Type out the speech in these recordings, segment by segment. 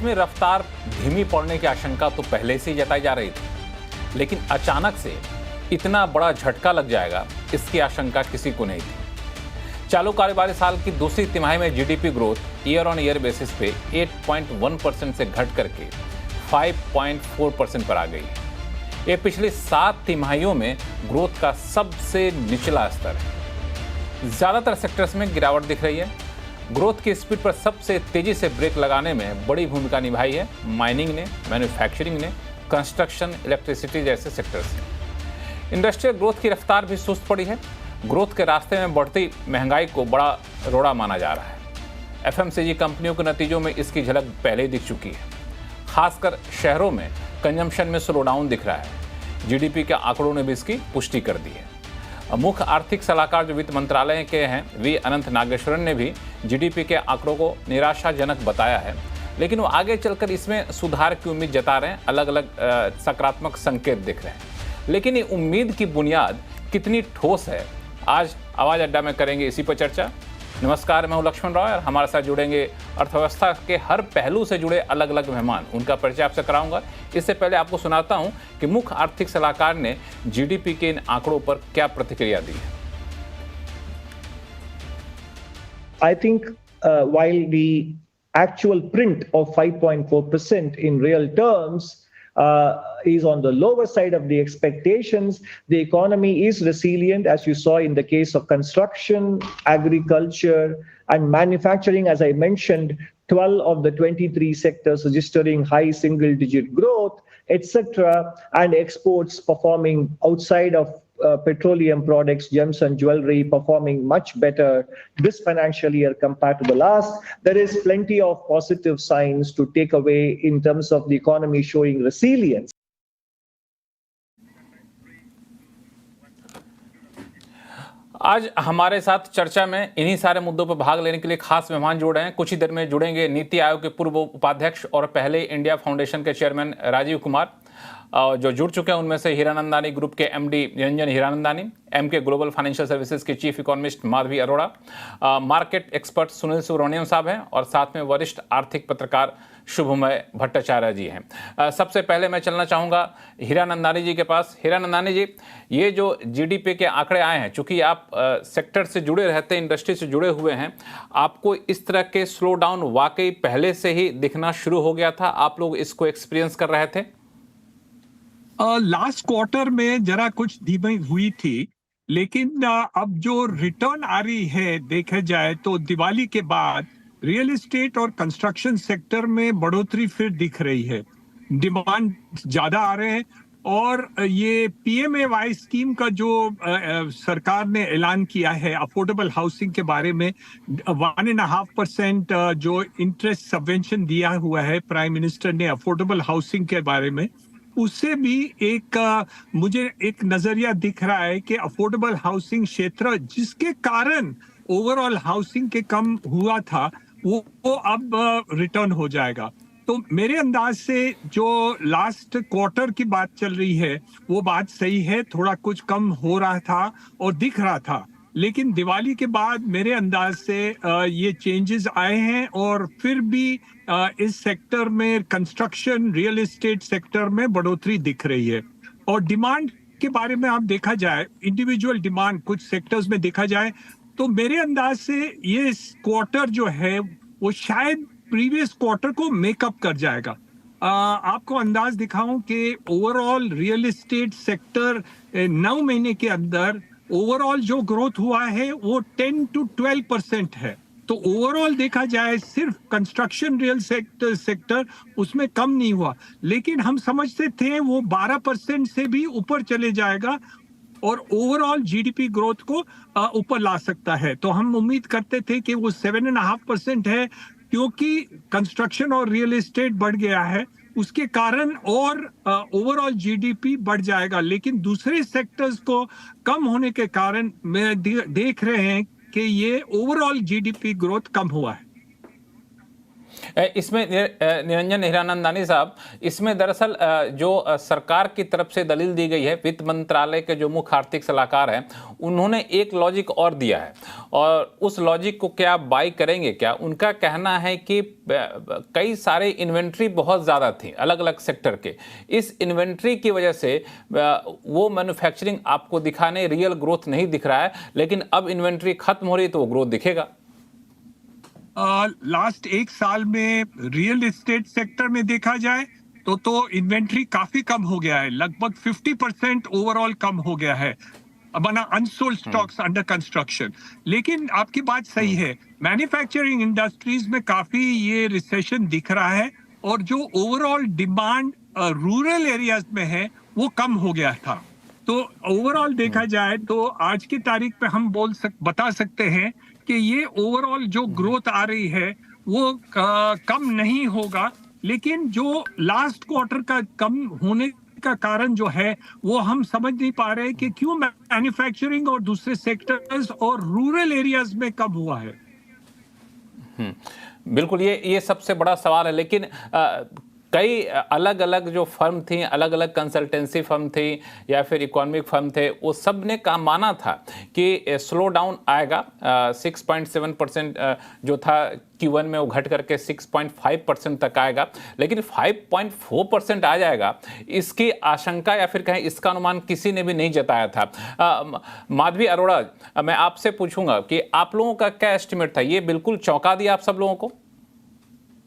में रफ्तार धीमी पड़ने की आशंका तो पहले से ही जताई जा रही थी, लेकिन अचानक से इतना बड़ा झटका लग जाएगा इसकी आशंका किसी को नहीं थी। चालू कारोबारी साल की दूसरी तिमाही में GDP growth year on year basis पे 8.1% से घट करके 5.4% पर आ गई है। ये पिछली 7 तिमाहियों में ग्रोथ का सबसे निचला स्तर है। ज़्यादातर सेक्टर्स में गिरावट दिख रही है। ग्रोथ की स्पीड पर सबसे तेजी से ब्रेक लगाने में बड़ी भूमिका निभाई है माइनिंग ने, मैन्युफैक्चरिंग ने, कंस्ट्रक्शन, इलेक्ट्रिसिटी जैसे सेक्टर्स ने। इंडस्ट्रियल ग्रोथ की रफ्तार भी सुस्त पड़ी है। ग्रोथ के रास्ते में बढ़ती महंगाई को बड़ा रोड़ा माना जा रहा है। एफएमसीजी कंपनियों के नतीजों में इसकी झलक पहले ही दिख चुकी है। खासकर शहरों में कंजम्पशन में स्लोडाउन दिख रहा है। जीडीपी के आंकड़ों ने भी इसकी पुष्टि कर दी है। मुख्य आर्थिक सलाहकार जो वित्त मंत्रालय के हैं वी अनंत नागेश्वरन ने भी जीडीपी के आंकड़ों को निराशाजनक बताया है, लेकिन वो आगे चलकर इसमें सुधार की उम्मीद जता रहे हैं। अलग अलग सकारात्मक संकेत दिख रहे हैं, लेकिन ये उम्मीद की बुनियाद कितनी ठोस है, आज आवाज अड्डा में करेंगे इसी पर चर्चा। नमस्कार, मैं हूं लक्ष्मण राव और हमारे साथ जुड़ेंगे अर्थव्यवस्था के हर पहलू से जुड़े अलग अलग मेहमान। उनका परिचय आपसे कराऊंगा। इससे पहले आपको सुनाता हूं कि मुख्य आर्थिक सलाहकार ने जीडीपी के इन आंकड़ों पर क्या प्रतिक्रिया दी है। I think while the actual print of 5.4% in real terms is on the lower side of the expectations, the economy is resilient, as you saw in the case of construction, agriculture, and manufacturing. As I mentioned, 12 of the 23 sectors registering high single-digit growth, etc., and exports performing outside of petroleum products, gems and jewelry performing much better this financial year compared to the last. There is plenty of positive signs to take away in terms of the economy showing resilience. आज हमारे साथ चर्चा में इन्हीं सारे मुद्दों पर भाग लेने के लिए खास मेहमान जुड़ रहे हैं। कुछ ही देर में जुड़ेंगे नीति आयोग के पूर्व उपाध्यक्ष और पहले इंडिया फाउंडेशन के चेयरमैन राजीव कुमार, जो जुड़ चुके हैं। उनमें से हीरानंदानी ग्रुप के MD Niranjan Hiranandani, MK global financial services के chief economist Madhavi Arora, market expert Sunil Subramaniam साहब हैं और साथ में वरिष्ठ आर्थिक पत्रकार शुभमय भट्टाचार्य जी हैं। सबसे पहले मैं चलना चाहूँगा हीरानंदानी जी के पास। हीरानंदानी जी, ये जो जीडीपी के आंकड़े आए हैं, चूँकि आप सेक्टर से जुड़े रहते हैं, इंडस्ट्री से जुड़े हुए हैं, आपको इस तरह के स्लो डाउन वाकई पहले से ही दिखना शुरू हो गया था? आप लोग इसको एक्सपीरियंस कर रहे थे? लास्ट क्वार्टर में जरा कुछ धीमी हुई थी, लेकिन अब जो रिटर्न आ रही है देखा जाए तो दिवाली के बाद रियल एस्टेट और कंस्ट्रक्शन सेक्टर में बढ़ोतरी फिर दिख रही है। डिमांड ज्यादा आ रहे हैं और ये पीएमएवाई स्कीम का जो सरकार ने ऐलान किया है अफोर्डेबल हाउसिंग के बारे में, 1.5% जो इंटरेस्ट सबवेंशन दिया हुआ है प्राइम मिनिस्टर ने अफोर्डेबल हाउसिंग के बारे में, उससे भी मुझे एक नजरिया दिख रहा है कि अफोर्डेबल हाउसिंग क्षेत्र जिसके कारण ओवरऑल हाउसिंग के कम हुआ था वो अब रिटर्न हो जाएगा। तो मेरे अंदाज से जो लास्ट क्वार्टर की बात चल रही है वो बात सही है, थोड़ा कुछ कम हो रहा था और दिख रहा था, लेकिन दिवाली के बाद मेरे अंदाज से ये चेंजेस आए हैं और फिर भी इस सेक्टर में कंस्ट्रक्शन, रियल एस्टेट सेक्टर में बढ़ोतरी दिख रही है। और डिमांड के बारे में आप देखा जाए, इंडिविजुअल डिमांड कुछ सेक्टर्स में देखा जाए तो मेरे अंदाज से ये क्वार्टर जो है वो शायद प्रीवियस क्वार्टर को मेकअप कर जाएगा। आपको अंदाज दिखाऊं कि ओवरऑल रियल एस्टेट सेक्टर 9 महीने के अंदर ओवरऑल जो ग्रोथ हुआ है वो 10 to 12% है। तो ओवरऑल देखा जाए सिर्फ कंस्ट्रक्शन रियल सेक्टर उसमें कम नहीं हुआ, लेकिन हम समझते थे वो 12% से भी ऊपर चले जाएगा और ओवरऑल जीडीपी ग्रोथ को ऊपर ला सकता है। तो हम उम्मीद करते थे कि वो 7.5% है, क्योंकि कंस्ट्रक्शन और रियल एस्टेट बढ़ गया है उसके कारण, और ओवरऑल जीडीपी बढ़ जाएगा। लेकिन दूसरे सेक्टर्स को कम होने के कारण मैं देख रहे हैं कि ये ओवरऑल जीडीपी ग्रोथ कम हुआ है। इसमें निरंजन हीरानंदानी साहब, इसमें दरअसल जो सरकार की तरफ से दलील दी गई है, वित्त मंत्रालय के जो मुख्य आर्थिक सलाहकार हैं, उन्होंने एक लॉजिक और दिया है, और उस लॉजिक को क्या आप बाई करेंगे क्या? उनका कहना है कि कई सारे इन्वेंट्री बहुत ज़्यादा थी अलग अलग सेक्टर के, इस इन्वेंट्री की वजह से वो मैन्युफैक्चरिंग आपको दिखाने रियल ग्रोथ नहीं दिख रहा है, लेकिन अब इन्वेंट्री खत्म हो रही है तो वो ग्रोथ दिखेगा। लास्ट एक साल में रियल एस्टेट सेक्टर में देखा जाए तो इन्वेंट्री काफी कम हो गया है, लगभग 50% ओवरऑल कम हो गया है, बना अनसोल्ड स्टॉक्स अंडर कंस्ट्रक्शन। लेकिन आपकी बात सही है, मैन्युफैक्चरिंग इंडस्ट्रीज में काफी ये रिसेशन दिख रहा है, और जो ओवरऑल डिमांड रूरल एरियाज में है वो कम हो गया था। तो ओवरऑल देखा जाए तो आज की तारीख पे हम बता सकते हैं कि ये ओवरऑल जो ग्रोथ आ रही है वो कम नहीं होगा, लेकिन जो लास्ट क्वार्टर का कम होने का कारण जो है वो हम समझ नहीं पा रहे कि क्यों मैन्युफैक्चरिंग और दूसरे सेक्टर्स और रूरल एरियाज में कम हुआ है। बिल्कुल, ये सबसे बड़ा सवाल है। लेकिन कई अलग अलग जो फर्म थी, अलग अलग कंसल्टेंसी फर्म थी या फिर इकोनॉमिक फर्म थे, वो सब ने काम माना था कि स्लो डाउन आएगा। 6.7% जो था Q1 में वो घट करके 6.5% तक आएगा, लेकिन 5.4% आ जाएगा, इसकी आशंका या फिर कहें इसका अनुमान किसी ने भी नहीं जताया था। माधवी अरोड़ा, मैं आपसे पूछूंगा कि आप लोगों का क्या एस्टिमेट था? ये बिल्कुल चौंका दिया आप सब लोगों को?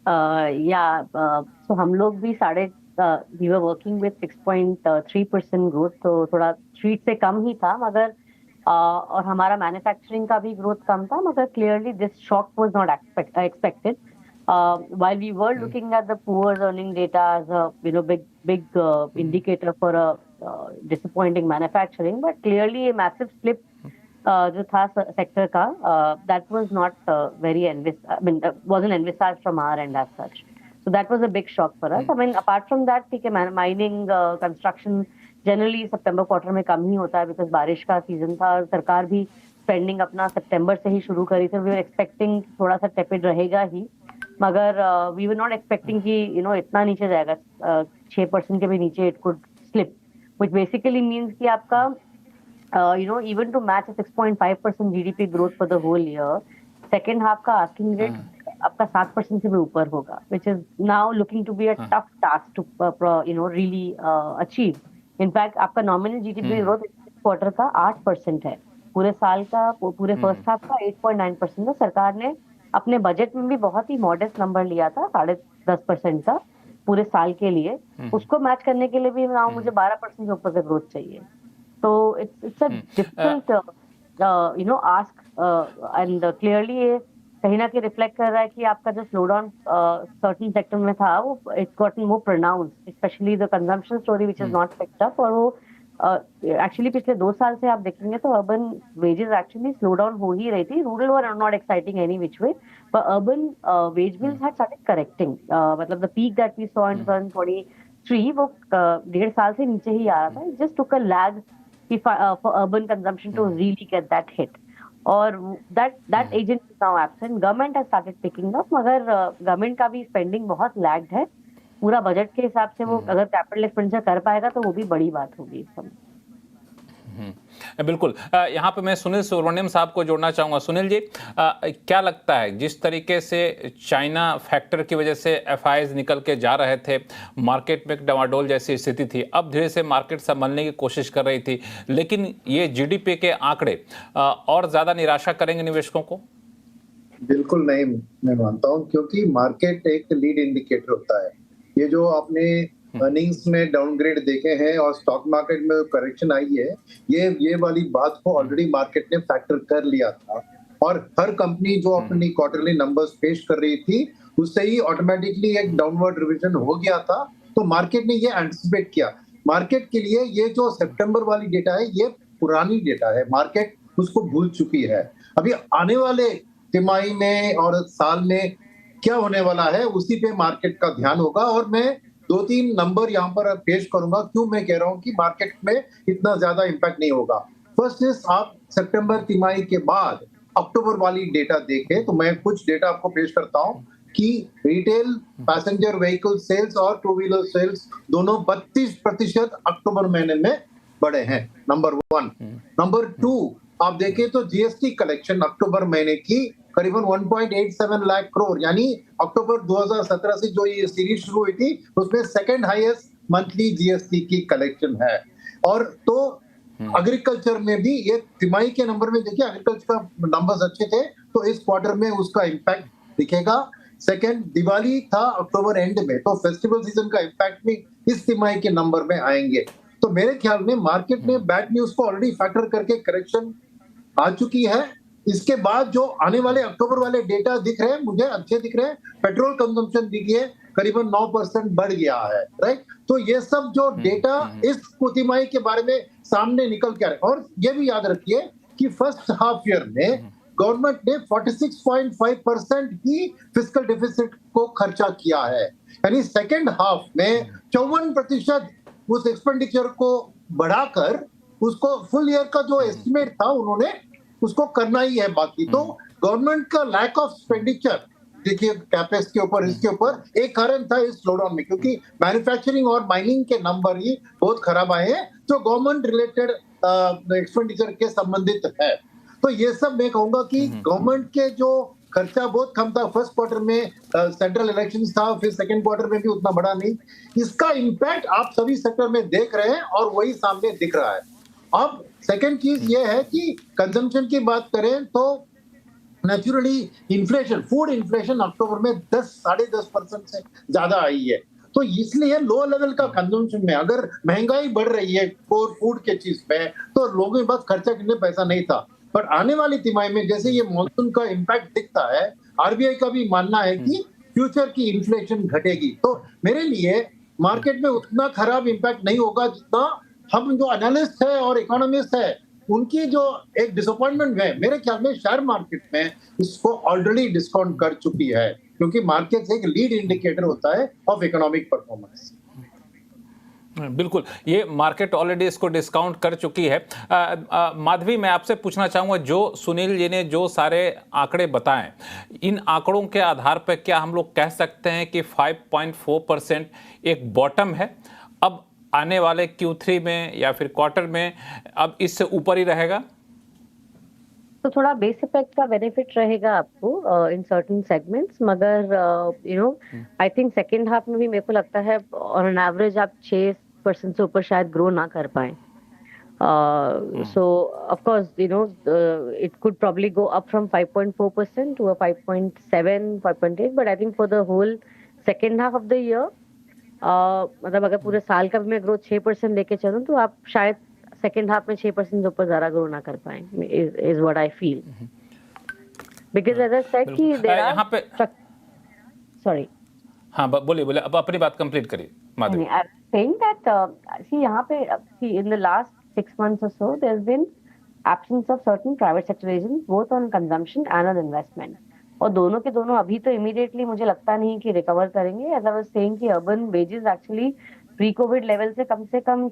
तो हम लोग भी we were working with 6.3% growth, तो थोड़ा स्ट्रीट से कम ही था, मगर और हमारा मैन्युफैक्चरिंग का भी ग्रोथ कम था, मगर clearly this shock was not expected. While we were looking at the poor earning data as a big indicator for a disappointing manufacturing, but clearly a massive slip जो था सेक्टर का, that was not wasn't envisaged from our end as such. So that was a big shock for us. I mean, apart from that, ठीक है, mining, construction generally सितंबर quarter में कम ही होता है, because बारिश का सीजन था और सरकार भी स्पेंडिंग अपना सितंबर से ही शुरू करी थी। वी वर एक्सपेक्टिंग थोड़ा सा टेपिड रहेगा ही, मगर वी वर नॉट एक्सपेक्टिंग कि इतना नीचे जाएगा, 6% के भी नीचे it could slip, which basically means कि आपका even to match a 6.5% GDP growth for the whole year, second half का asking rate आपका 7% से भी ऊपर होगा, which is now looking to be a tough task to really achieve. In fact, आपका nominal GDP growth quarter का 8% है, पूरे साल का, पूरे फर्स्ट हाफ का 8.9% है। सरकार ने अपने बजट में भी बहुत ही मॉडेस्ट नंबर लिया था, 10.5% का पूरे साल के लिए। उसको मैच करने के लिए भी now मुझे 12% से ऊपर का ग्रोथ चाहिए। So it's a difficult ask, and clearly ये कहीं ना कहीं रिफ्लेक्ट कर रहा है कि आपका जो स्लो डाउन certain सेक्टर में था वो it's gotten more pronounced, especially the consumption story which is not picked up। और वो एक्चुअली पिछले 2 साल से आप देखेंगे तो urban wages actually slow down हो ही रही थी, rural were not exciting any which way, पर urban wage bills had started correcting. मतलब the peak that we saw in 2023 वो 1.5 साल से नीचे ही आ रहा था। Just took a lag for urban consumption to really get that hit, or that agent is now absent. Government has started picking up, मगर government का भी spending बहुत lagged है, पूरा बजट के हिसाब से वो अगर कैपिटल एक्सपेंडिचर कर पाएगा तो वो भी बड़ी बात होगी इस समय। बिल्कुल, यहाँ पे मैं सुनील सुब्रमण्यम साहब को जोड़ना चाहूँगा। सुनील जी, क्या लगता है जिस तरीके से चाइना फैक्टर की वजह से एफआईज निकल के जा रहे थे, मार्केट में डमाडोल जैसी स्थिति थी, अब धीरे से मार्केट संभलने की कोशिश कर रही थी, लेकिन ये जीडीपी के आंकड़े और ज़्यादा निराशा करेंगे निवेशकों को? बिल्कुल नहीं, मैं मानता हूँ, क्योंकि मार्केट एक लीड इंडिकेटर होता है। ये जो आपने अर्निंग्स में डाउनग्रेड देखे हैं और स्टॉक मार्केट में करेक्शन आई है, ये वाली बात को ऑलरेडी मार्केट ने फैक्टर कर लिया था, और हर कंपनी जो अपनी क्वार्टरली नंबर्स पेश कर रही थी उससे ही ऑटोमेटिकली एक डाउनवर्ड रिवीजन हो गया था। तो मार्केट ने ये एंटिसिपेट किया। मार्केट के लिए ये जो सितंबर वाली डेटा है ये पुरानी डेटा है, मार्केट उसको भूल चुकी है। अभी आने वाले तिमाही में और साल में क्या होने वाला है उसी पे मार्केट का ध्यान होगा, और मैं 2-3 नंबर यहाँ पर पेश करूंगा क्यों मैं कह रहा हूँ कि मार्केट में इतना ज्यादा इंपैक्ट नहीं होगा। फर्स्ट इज, आप सितंबर तिमाही के बाद अक्टूबर वाली डेटा देखें तो मैं कुछ डेटा आपको पेश करता हूँ। कि रिटेल पैसेंजर व्हीकल सेल्स और टू व्हीलर सेल्स दोनों 32% अक्टूबर महीने में बढ़े हैं, नंबर 1। नंबर 2, आप देखें तो जीएसटी कलेक्शन अक्टूबर महीने की करीबन 1.87 लाख करोड़, यानी अक्टूबर 2017 से जो ये सीरीज शुरू हुई थी उसमें सेकंड हाईएस्ट मंथली जीएसटी की कलेक्शन है। और तो एग्रीकल्चर में भी ये तिमाही के नंबर में देखिए एग्रीकल्चर का नंबर्स अच्छे थे, तो इस क्वार्टर में उसका इम्पैक्ट दिखेगा। सेकंड, दिवाली था अक्टूबर एंड में, तो फेस्टिवल सीजन का इम्पैक्ट भी इस तिमाही के नंबर में आएंगे। तो मेरे ख्याल में मार्केट ने बैड न्यूज को ऑलरेडी फैक्टर करके करेक्शन आ चुकी है। इसके बाद जो आने वाले अक्टूबर वाले डेटा दिख रहे हैं मुझे अच्छे दिख रहे हैं। पेट्रोल कंजम्पशन देखिए करीबन 9% बढ़ गया है, राइट। तो ये सब जो डेटा इस तिमाही के बारे में सामने निकल के आ रहे हैं। और ये भी याद रखिए कि फर्स्ट हाफ ईयर में गवर्नमेंट ने 46.5% ही फिस्कल डेफिसिट को खर्चा किया है, यानी सेकेंड हाफ में 54% उस एक्सपेंडिचर को बढ़ाकर उसको फुल ईयर का जो एस्टिमेट था उन्होंने उसको करना ही है बाकी। तो गवर्नमेंट का लैक ऑफ एक्सपेंडिचर देखिए कैपेक्स के ऊपर, इसके ऊपर एक कारण था इस स्लोडाउन में, क्योंकि मैन्युफैक्चरिंग और माइनिंग के नंबर ही बहुत खराब आए हैं जो गवर्नमेंट रिलेटेड एक्सपेंडिचर के संबंधित है। तो ये सब मैं कहूंगा कि गवर्नमेंट के जो खर्चा बहुत कम था फर्स्ट क्वार्टर में, सेंट्रल इलेक्शन था, फिर सेकंड क्वार्टर में भी उतना बड़ा नहीं। इसका इम्पैक्ट आप सभी सेक्टर में देख रहे हैं और वही सामने दिख रहा है। अब सेकंड चीज ये है कि कंजम्पशन की बात करें तो नेचुरली इन्फ्लेशन, फूड इन्फ्लेशन अक्टूबर में 10-10.5% से ज्यादा आई है। तो इसलिए लो लेवल का कंजम्पशन में अगर महंगाई बढ़ रही है कोर फूड के चीज पे, तो लोगों के पास खर्चा करने पैसा नहीं था। पर आने वाली तिमाही में जैसे ये मॉनसून का इम्पैक्ट दिखता है, आरबीआई का भी मानना है कि फ्यूचर की इन्फ्लेशन घटेगी। तो मेरे लिए मार्केट में उतना खराब इम्पैक्ट नहीं होगा जितना हम जो एनालिस्ट है और इकोनॉमिस्ट है उनकी जो एक डिसअपॉइंटमेंट है, मेरे ख्याल में शेयर मार्केट में इसको ऑलरेडी डिस्काउंट कर चुकी है, क्योंकि मार्केट एक लीड इंडिकेटर होता है ऑफ इकोनॉमिक परफॉर्मेंस। बिल्कुल, ये मार्केट ऑलरेडी इसको डिस्काउंट कर चुकी है। माधवी, मैं आपसे पूछना चाहूँगा, जो सुनील जी ने जो सारे आंकड़े बताएं, इन आंकड़ों के आधार पर क्या हम लोग कह सकते हैं कि 5.4% एक बॉटम है, अब आने वाले Q3 में या फिर क्वार्टर में अब इससे ऊपर ही रहेगा? तो थोड़ा बेस इफेक्ट का बेनिफिट रहेगा आपको इन सर्टेन सेगमेंट्स, मगर आई थिंक सेकेंड हाफ में भी मेरे को लगता है ऑन एन एवरेज आप 6% से ऊपर शायद ग्रो ना कर पाए। So of course it could probably go up from 5.4% to a 5.7, 5.8, but I think for the whole second half of the year मतलब अगर पूरे साल का भी मैं ग्रोथ 6% लेके चलूं तो आप शायद सेकेंड हाफ में 6% से ऊपर ज्यादा ग्रो ना कर पाए, is what I feel, because as I said कि देयर आर यहाँ पे सॉरी हाँ बोलिए अब अपनी बात कंप्लीट करिए Madhavi. I am saying that see यहाँ पे in the last 6 months or so there has been absence of certain private sector agents both on consumption and on investment, और दोनों के दोनों अभी तो इमीडिएटली मुझे लगता नहीं कि रिकवर करेंगे। एज आई वाज सेइंग कि urban wages actually pre covid level से कम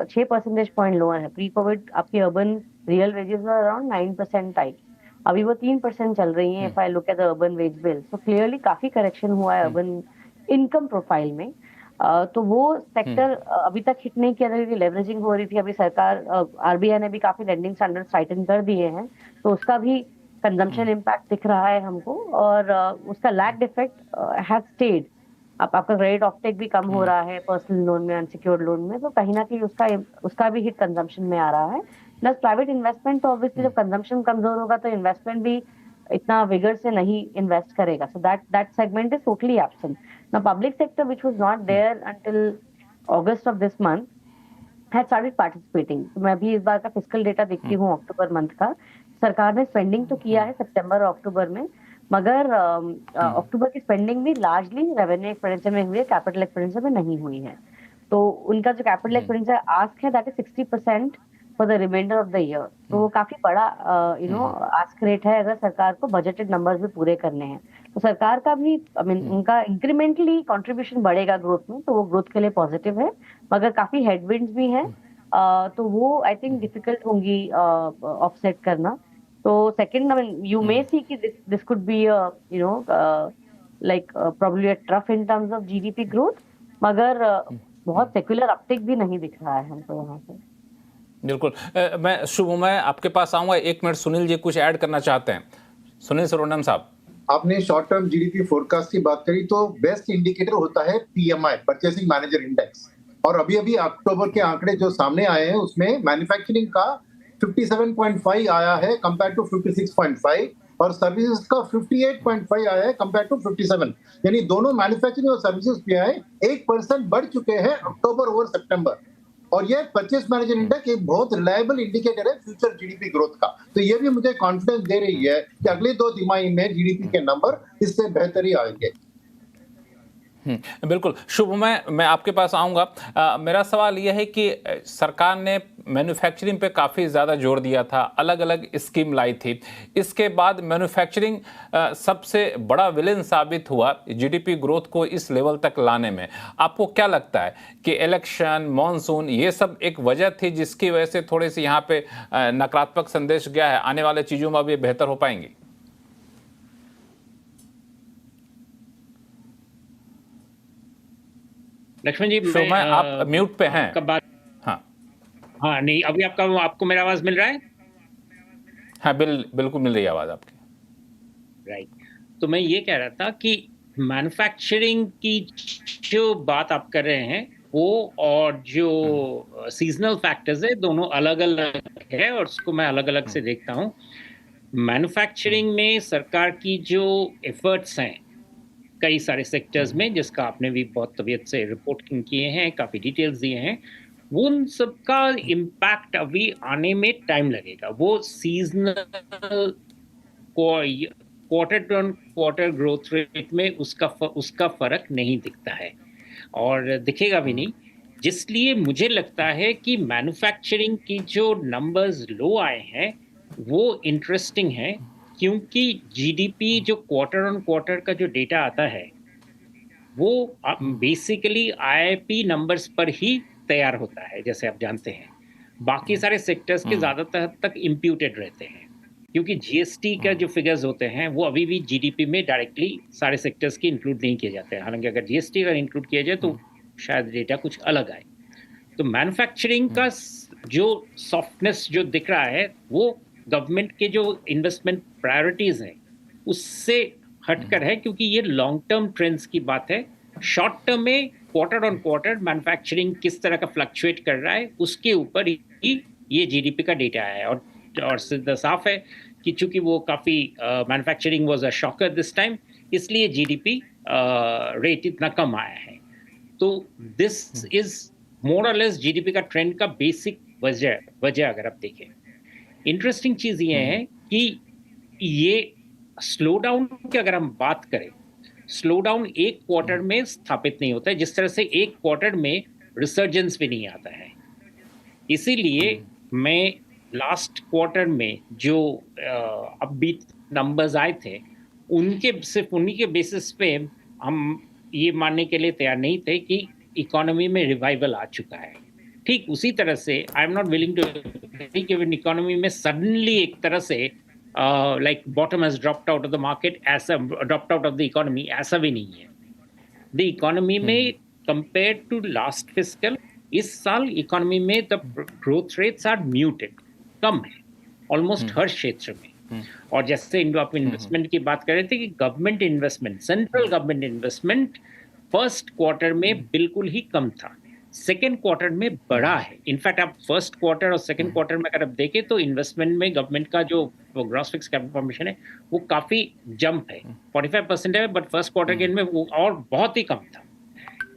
6 परसेंटेज पॉइंट लोअर है। प्री कोविड आपकी urban real wages around 9% type, अभी वो 3% चल रही है if I look at the urban wage bill. So clearly काफी करेक्शन हुआ है अर्बन इनकम प्रोफाइल में। तो वो सेक्टर अभी तक हिट नहीं किया था क्योंकि लेवरेजिंग हो रही थी। अभी सरकार आरबीआई ने भी काफी लेंडिंग स्टैंडर्ड्स टाइटन कर दिए हैं, तो उसका भी कंजम्पशन इम्पैक्ट दिख रहा है हमको, और उसका लैग्ड इफेक्ट हैज स्टेड। आपका क्रेडिट ऑफटेक भी कम हो रहा है पर्सनल लोन में, अनसिक्योर्ड लोन में, तो कहीं ना कहीं उसका भी हिट कंजम्पशन में आ रहा है। प्लस प्राइवेट इन्वेस्टमेंट, तो ऑब्वियसली जब कंजम्पशन कमजोर होगा तो इन्वेस्टमेंट भी इतना विगर से नहीं इन्वेस्ट करेगा। So that segment is totally absent. Now public sector which was not there until August of this month had started participating. तो मैं अभी इस बार का फिस्कल डेटा देखती हूँ अक्टूबर मंथ का। सरकार ने स्पेंडिंग तो किया है सितंबर और अक्टूबर में, मगर अक्टूबर की स्पेंडिंग भी लार्जली रेवेन्यू एक्सपेंडिचर में हुई है, कैपिटल एक्सपेंडिचर में नहीं हुई है। तो उनका जो कैपिटल एक्सपेंडिचर आस्क है that is 60% for the reminder of the year. तो वो काफी बड़ा आस्क रेट है अगर सरकार को बजटेड नंबर्स भी पूरे करने हैं। तो सरकार का भी उनका इंक्रीमेंटली कंट्रीब्यूशन बढ़ेगा ग्रोथ में, तो वो ग्रोथ के लिए पॉजिटिव है, मगर काफी हेडविंड्स भी हैं, तो वो आई थिंक डिफिकल्ट होंगी ऑफसेट करना। तो सेकंड, यू मे सी कि this could be like probably a trough in terms of GDP growth, मगर बहुत सेक्युलर अपटिक भी नहीं दिख रहा है हमको यहाँ पे। बिल्कुल। मैं शुभ, मैं आपके पास आऊंगा, 1 मिनट सुनील जी कुछ ऐड करना चाहते हैं। सुनील सुब्रमण्यम साहब, आपने शॉर्ट टर्म जीडीपी फोरकास्ट की बात करी तो बेस्ट इंडिकेटर होता है पीएमआई, परचेसिंग मैनेजर इंडेक्स, और अभी अभी अक्टूबर के आंकड़े जो सामने आए हैं उसमें मैन्युफैक्चरिंग का 57.5 आया है कंपेयर टू 56.5 और सर्विसेज का 58.5 आया है कंपेयर टू 57, यानी दोनों मैन्युफैक्चरिंग और सर्विसेज पीआई 1% बढ़ चुके हैं अक्टूबर ओवर सितंबर। और ये परचेस मैनेजर इंडेक्स एक बहुत रिलायबल इंडिकेटर है फ्यूचर जीडीपी ग्रोथ का, तो ये भी मुझे कॉन्फिडेंस दे रही है कि अगले 2 तिमाही में जीडीपी के नंबर इससे बेहतर ही आएंगे। बिल्कुल। शुभ, मैं आपके पास आऊँगा। मेरा सवाल यह है कि सरकार ने मैन्युफैक्चरिंग पे काफ़ी ज़्यादा जोर दिया था, अलग अलग स्कीम लाई थी। इसके बाद मैन्युफैक्चरिंग सबसे बड़ा विलेन साबित हुआ जीडीपी ग्रोथ को इस लेवल तक लाने में। आपको क्या लगता है कि इलेक्शन, मॉनसून, ये सब एक वजह थी जिसकी वजह से थोड़ी सी यहाँ पे नकारात्मक संदेश गया है? आने वाले चीज़ों में अब ये बेहतर हो पाएंगी? लक्ष्मण जी, मैं आप म्यूट पे हैं। कब बात? हाँ नहीं, अभी आपको मेरा आवाज मिल रहा है? हाँ, बिल्कुल मिल रही है आवाज आपकी। राइट। तो मैं ये कह रहा था कि मैन्युफैक्चरिंग की जो बात आप कर रहे हैं वो और जो सीजनल फैक्टर्स है दोनों अलग अलग है और उसको मैं अलग अलग से देखता हूँ। मैन्युफैक्चरिंग में सरकार की जो एफर्ट्स हैं कई सारे सेक्टर्स में, जिसका आपने भी बहुत तबीयत से रिपोर्टिंग किए हैं, काफ़ी डिटेल्स दिए हैं, वो उन सबका इम्पैक्ट अभी आने में टाइम लगेगा। वो seasonal quarter to quarter growth rate में उसका फर्क नहीं दिखता है और दिखेगा भी नहीं, जिसलिए मुझे लगता है कि मैन्युफैक्चरिंग की जो नंबर्स लो आए हैं वो इंटरेस्टिंग है, क्योंकि जीडीपी जो क्वार्टर ऑन क्वार्टर का जो डेटा आता है वो बेसिकली आईआईपी नंबर्स पर ही तैयार होता है, जैसे आप जानते हैं। बाकी सारे सेक्टर्स के ज़्यादातर तक इम्प्यूटेड रहते हैं, क्योंकि जीएसटी का जो फिगर्स होते हैं वो अभी भी जीडीपी में डायरेक्टली सारे सेक्टर्स की इंक्लूड नहीं किए जाते हैं। हालांकि अगर जीएसटी अगर इंक्लूड किया जाए तो शायद डेटा कुछ अलग आए। तो मैन्युफैक्चरिंग का जो सॉफ्टनेस जो दिख रहा है वो गवर्नमेंट के जो इन्वेस्टमेंट प्रायोरिटीज हैं उससे हटकर है, क्योंकि ये लॉन्ग टर्म ट्रेंड्स की बात है। शॉर्ट टर्म में क्वार्टर ऑन क्वार्टर मैन्युफैक्चरिंग किस तरह का फ्लक्चुएट कर रहा है उसके ऊपर ही ये जीडीपी का डेटा है। और सीधा साफ है कि चूंकि वो काफ़ी manufacturing was a shocker this time, इसलिए जीडीपी रेट इतना कम आया है। तो दिस इज मोर और लेस जीडीपी का ट्रेंड का बेसिक वजह अगर आप देखें। इंटरेस्टिंग चीज ये है कि ये स्लो डाउन की अगर हम बात करें, स्लो डाउन एक क्वार्टर में स्थापित नहीं होता है, जिस तरह से एक क्वार्टर में रिसर्जेंस भी नहीं आता है। इसीलिए मैं लास्ट क्वार्टर में जो अपबीट नंबर्स आए थे सिर्फ उन्हीं के बेसिस पे हम ये मानने के लिए तैयार नहीं थे कि इकोनॉमी में रिवाइवल आ चुका है। ठीक उसी तरह से I am not willing to given economy में सडनली एक तरह से like bottom has dropped out of the market, ऐसा dropped out of the economy, ऐसा भी नहीं है। द इकोनॉमी में कंपेयर टू लास्ट फिस्कल, इस साल इकोनॉमी में the growth rates are muted, कम है ऑलमोस्ट हर क्षेत्र में। और जैसे आप इन्वेस्टमेंट की बात कर रहे थे कि government investment, central government investment first quarter में बिल्कुल ही कम था, सेकेंड क्वार्टर में बढ़ा है। इनफैक्ट आप फर्स्ट क्वार्टर और सेकेंड क्वार्टर में अगर आप देखें तो इन्वेस्टमेंट में गवर्नमेंट का जो ग्रॉस फिक्स्ड कैपिटल फॉर्मेशन है वो काफी जंप है, 45% है, बट फर्स्ट क्वार्टर के में वो और बहुत ही कम था।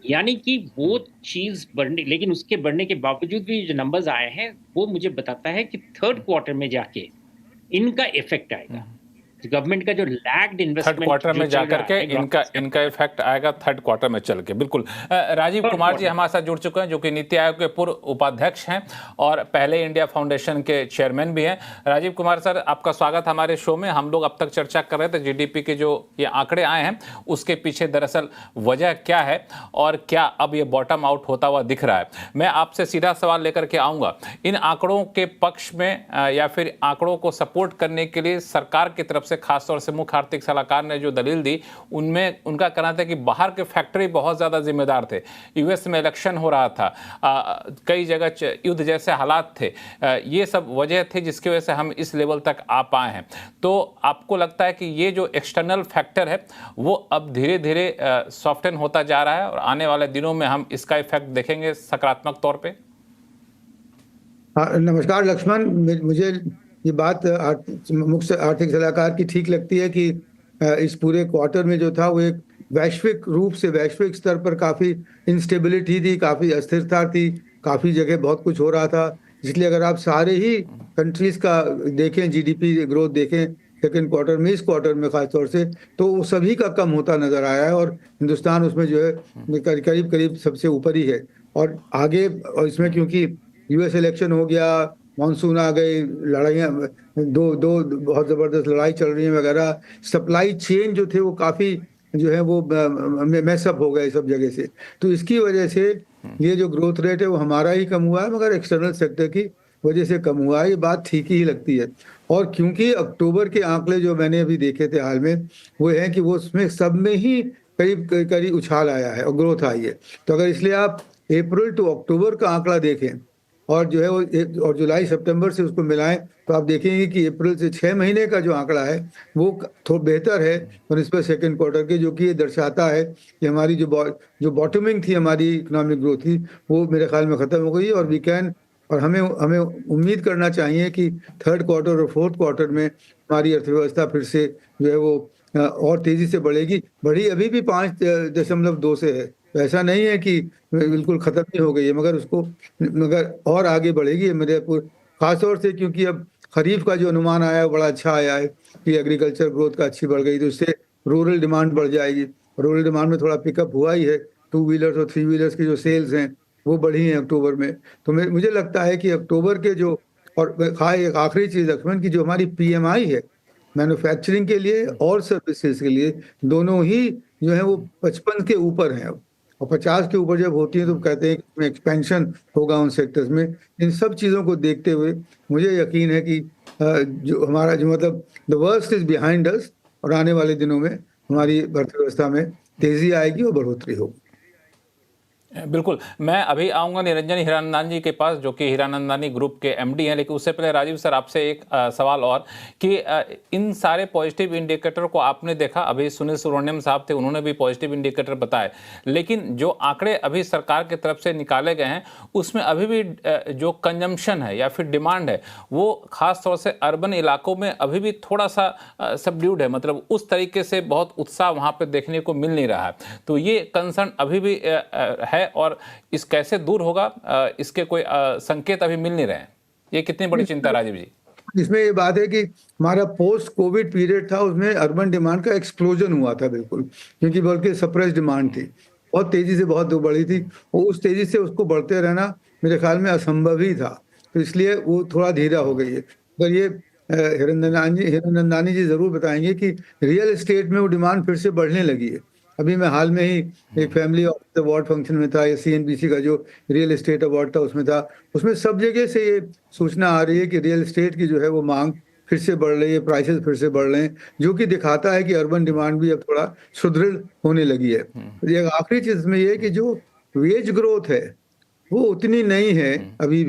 यानी कि वो चीज बढ़ने, लेकिन उसके बढ़ने के बावजूद भी जो नंबर्स आए हैं वो मुझे बताता है कि थर्ड क्वार्टर में जाके इनका इफेक्ट आएगा। गवर्नमेंट का जो लैग्ड इन्वेस्टमेंट थर्ड क्वार्टर में जाकर के इनका इफेक्ट आएगा थर्ड क्वार्टर में चल के। बिल्कुल। राजीव कुमार जी हमारे साथ जुड़ चुके हैं, जो कि नीति आयोग के पूर्व उपाध्यक्ष हैं और पहले इंडिया फाउंडेशन के चेयरमैन भी हैं। राजीव कुमार सर, आपका स्वागत हमारे शो में। हम लोग अब तक चर्चा कर रहे थे जीडीपी के जो ये आंकड़े आए हैं उसके पीछे दरअसल वजह क्या है और क्या अब ये बॉटम आउट होता हुआ दिख रहा है। मैं आपसे सीधा सवाल लेकर के आऊँगा, इन आंकड़ों के पक्ष में या फिर आंकड़ों को सपोर्ट करने के लिए सरकार की तरफ से खासतौर से मुख्य आर्थिक सलाहकार ने जो दलील दी, उनमें उनका कहना था कि बाहर के फैक्टरी बहुत ज़्यादा जिम्मेदार थे। यूएस में इलेक्शन हो रहा था, कई जगह युद्ध जैसे हालात थे, ये सब वजह थी जिसकी वजह से हम इस लेवल तक आ पाए हैं। तो आपको लगता है कि ये जो एक्सटर्नल फैक्टर है वो अब धीरे धीरे सॉफ्टन होता जा रहा है और आने वाले दिनों में हम इसका इफेक्ट देखेंगे सकारात्मक तौर पे? नमस्कार लक्ष्मण, मुझे ये बात मुख्य आर्थिक सलाहकार की ठीक लगती है कि इस पूरे क्वार्टर में जो था वो एक वैश्विक रूप से वैश्विक स्तर पर काफ़ी इंस्टेबिलिटी थी, काफ़ी अस्थिरता थी, काफ़ी जगह बहुत कुछ हो रहा था। इसलिए अगर आप सारे ही कंट्रीज़ का देखें, जीडीपी ग्रोथ देखें सेकेंड क्वार्टर में, इस क्वार्टर में खासतौर से, तो वो सभी का कम होता नज़र आया है और हिंदुस्तान उसमें जो है करीब करीब सबसे ऊपर ही है। और आगे और इसमें क्योंकि यूएस इलेक्शन हो गया, मानसून आ गई, लड़ाइयाँ दो बहुत ज़बरदस्त लड़ाई चल रही है वगैरह, सप्लाई चेन जो थे वो काफ़ी जो है वो मैसअप हो गए सब जगह से। तो इसकी वजह से ये जो ग्रोथ रेट है वो हमारा ही कम हुआ है, मगर एक्सटर्नल सेक्टर की वजह से कम हुआ है। ये बात ठीक ही लगती है। और क्योंकि अक्टूबर के आंकड़े जो मैंने अभी देखे थे हाल में, वो है कि वो उसमें सब में ही करीब करीब उछाल आया है और ग्रोथ आई है। तो अगर इसलिए आप अप्रैल टू अक्टूबर का आंकड़ा देखें और जो है वो और जुलाई सितंबर से उसको मिलाएं, तो आप देखेंगे कि अप्रैल से 6 महीने का जो आंकड़ा है वो थोड़ा बेहतर है बनिस्बत सेकंड क्वार्टर के, जो कि ये दर्शाता है कि हमारी जो बॉटमिंग थी हमारी इकोनॉमिक ग्रोथ की, वो मेरे ख्याल में ख़त्म हो गई। और हमें उम्मीद करना चाहिए कि थर्ड क्वार्टर और फोर्थ क्वार्टर में हमारी अर्थव्यवस्था फिर से जो है वो और तेज़ी से बढ़ी अभी भी 5.2 से है। तो ऐसा नहीं है कि बिल्कुल ख़त्म ही हो गई है, मगर और आगे बढ़ेगी मेरे खासतौर से, क्योंकि अब खरीफ का जो अनुमान आया है बड़ा अच्छा आया है कि एग्रीकल्चर ग्रोथ का अच्छी बढ़ गई, तो इससे रूरल डिमांड बढ़ जाएगी। रूरल डिमांड में थोड़ा पिकअप हुआ ही है, 2 व्हीलर्स और 3 व्हीलर्स की जो सेल्स हैं वो बढ़ी हैं अक्टूबर में। तो मुझे लगता है कि अक्टूबर के जो, और एक आखिरी चीज़ लक्ष्मण की, जो हमारी PMI है मैन्युफैक्चरिंग के लिए और सर्विसेज के लिए, दोनों ही जो है वो 55 के ऊपर हैं अब, और 50 के ऊपर जब होती है तो कहते हैं कि एक्सपेंशन होगा उन सेक्टर्स में। इन सब चीज़ों को देखते हुए मुझे यकीन है कि जो हमारा जो मतलब the worst is behind us, और आने वाले दिनों में हमारी अर्थव्यवस्था में तेज़ी आएगी और बढ़ोतरी होगी। बिल्कुल, मैं अभी आऊँगा निरंजन हीरानंदानी जी के पास, जो कि हीरानंदानी ग्रुप के MD हैं, लेकिन उससे पहले राजीव सर आपसे एक सवाल और कि इन सारे पॉजिटिव इंडिकेटर को आपने देखा, अभी सुनील सुब्रमण्यम साहब थे, उन्होंने भी पॉजिटिव इंडिकेटर बताए, लेकिन जो आंकड़े अभी सरकार की तरफ से निकाले गए हैं उसमें अभी भी जो कंजम्पशन है या फिर डिमांड है वो खास तौर से अर्बन इलाकों में अभी भी थोड़ा सा सबड्यूड है, मतलब उस तरीके से बहुत उत्साह वहाँ पर देखने को मिल नहीं रहा है। तो ये कंसर्न अभी भी है और इस कैसे दूर होगा, इसके कोई संकेत अभी मिल नहीं रहे हैं। ये कितनी बड़ी चिंता राजीव जी? इसमें ये बात है कि हमारा पोस्ट कोविड पीरियड था, उसमें अर्बन डिमांड का एक्सप्लोजन हुआ था बिल्कुल, क्योंकि बल्कि सप्रेस डिमांड थी, बहुत तेजी से बहुत बढ़ी थी, और उस तेजी से उसको बढ़ते रहना मेरे ख्याल में असंभव ही था। तो इसलिए वो थोड़ा धीरा हो गई है। अगर ये हीरानंदानी जी जरूर बताएंगे कि रियल एस्टेट में वो डिमांड फिर से बढ़ने लगी है। अभी मैं हाल में ही एक फैमिली अवार्ड फंक्शन में था, या CNBC का जो रियल एस्टेट अवार्ड था उसमें था, उसमें सब जगह से ये सूचना आ रही है कि रियल एस्टेट की जो है वो मांग फिर से बढ़ रही है, प्राइसेस फिर से बढ़ रहे हैं, जो कि दिखाता है कि अर्बन डिमांड भी अब थोड़ा सुदृढ़ होने लगी है। एक आखिरी चीज में ये कि जो वेज ग्रोथ है वो उतनी नहीं है अभी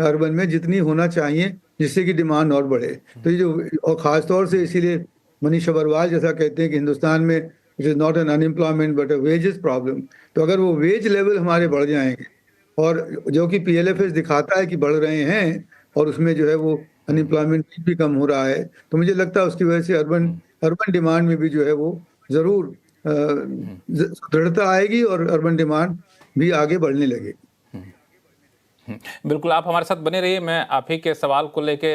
अर्बन में जितनी होना चाहिए, जिससे कि डिमांड और बढ़े। तो ये जो, और खासतौर से इसीलिए मनीष अग्रवाल जैसा कहते हैं कि हिंदुस्तान में it is not an unemployment but a wages problem. तो अगर वो वेज लेवल हमारे बढ़ जाएंगे, और जो कि PLFS दिखाता है कि बढ़ रहे हैं, और उसमें जो है वो अनएम्प्लॉयमेंट भी कम हो रहा है, तो मुझे लगता है उसकी वजह से अर्बन डिमांड में भी जो है वो जरूर दृढ़ता आएगी और अर्बन डिमांड भी आगे बढ़ने लगेगी। बिल्कुल, आप हमारे साथ बने रहिए। मैं आप ही के सवाल को लेके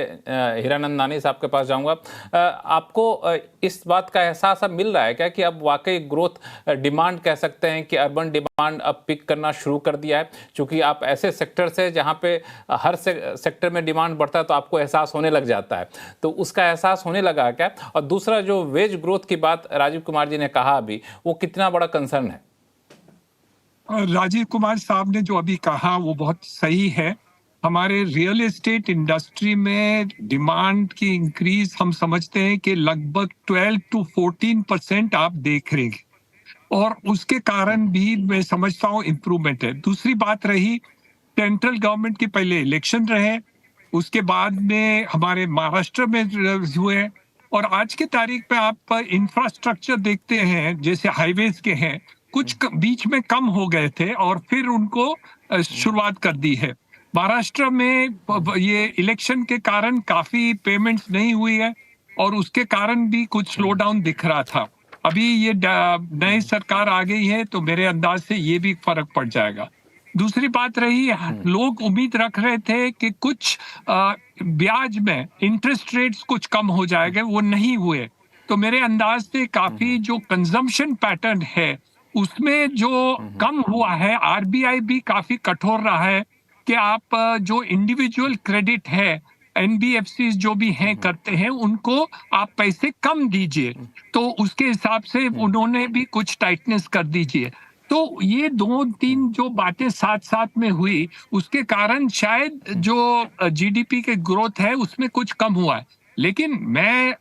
हीरानंदानी साहब के पास जाऊंगा। आपको इस बात का एहसास अब मिल रहा है क्या कि अब वाकई ग्रोथ डिमांड कह सकते हैं कि अर्बन डिमांड अब पिक करना शुरू कर दिया है? क्योंकि आप ऐसे सेक्टर से जहां पे हर सेक्टर में डिमांड बढ़ता है तो आपको एहसास होने लग जाता है, तो उसका एहसास होने लगा क्या? और दूसरा, जो वेज ग्रोथ की बात राजीव कुमार जी ने कहा अभी, वो कितना बड़ा कंसर्न है? राजीव कुमार साहब ने जो अभी कहा वो बहुत सही है। हमारे रियल एस्टेट इंडस्ट्री में डिमांड की इंक्रीज हम समझते हैं कि लगभग 12 to 14% आप देख रहे हैं, और उसके कारण भी मैं समझता हूँ इम्प्रूवमेंट है। दूसरी बात रही, सेंट्रल गवर्नमेंट के पहले इलेक्शन रहे, उसके बाद में हमारे महाराष्ट्र में हुए, और आज के तारीख पे आप इंफ्रास्ट्रक्चर देखते हैं, जैसे हाईवेज के हैं, कुछ बीच में कम हो गए थे और फिर उनको शुरुआत कर दी है। महाराष्ट्र में ये इलेक्शन के कारण काफी पेमेंट्स नहीं हुई है और उसके कारण भी कुछ स्लो डाउन दिख रहा था। अभी ये नई सरकार आ गई है तो मेरे अंदाज से ये भी फर्क पड़ जाएगा। दूसरी बात रही, लोग उम्मीद रख रहे थे कि कुछ ब्याज में इंटरेस्ट रेट्स कुछ कम हो जाएंगे, वो नहीं हुए। तो मेरे अंदाज से काफी जो कंजम्पशन पैटर्न है उसमें जो कम हुआ है, आरबीआई भी काफी कठोर रहा है कि आप जो इंडिविजुअल क्रेडिट है, एनबीएफसी जो भी हैं करते हैं, उनको आप पैसे कम दीजिए, तो उसके हिसाब से उन्होंने भी कुछ टाइटनेस कर दीजिए। तो ये 2-3 जो बातें साथ साथ में हुई, उसके कारण शायद जो जीडीपी के ग्रोथ है उसमें कुछ कम हुआ है। लेकिन मैं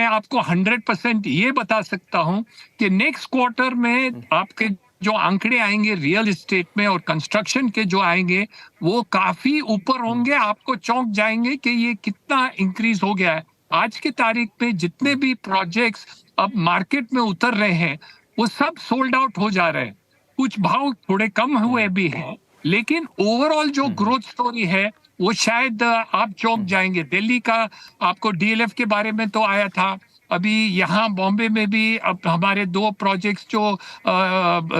आपको 100% ये बता सकता हूं कि नेक्स्ट क्वार्टर में आपके जो आंकड़े आएंगे रियल एस्टेट में और कंस्ट्रक्शन के जो आएंगे वो काफी ऊपर होंगे। आपको चौंक जाएंगे कि ये कितना इंक्रीज हो गया है। आज की तारीख पे जितने भी प्रोजेक्ट्स अब मार्केट में उतर रहे हैं वो सब सोल्ड आउट हो जा रहे हैं। कुछ भाव थोड़े कम हुए भी हैं, लेकिन ओवरऑल जो ग्रोथ स्टोरी है वो शायद आप चौंक जाएंगे। दिल्ली का आपको डीएलएफ के बारे में तो आया था, अभी यहाँ बॉम्बे में भी अब हमारे 2 प्रोजेक्ट्स जो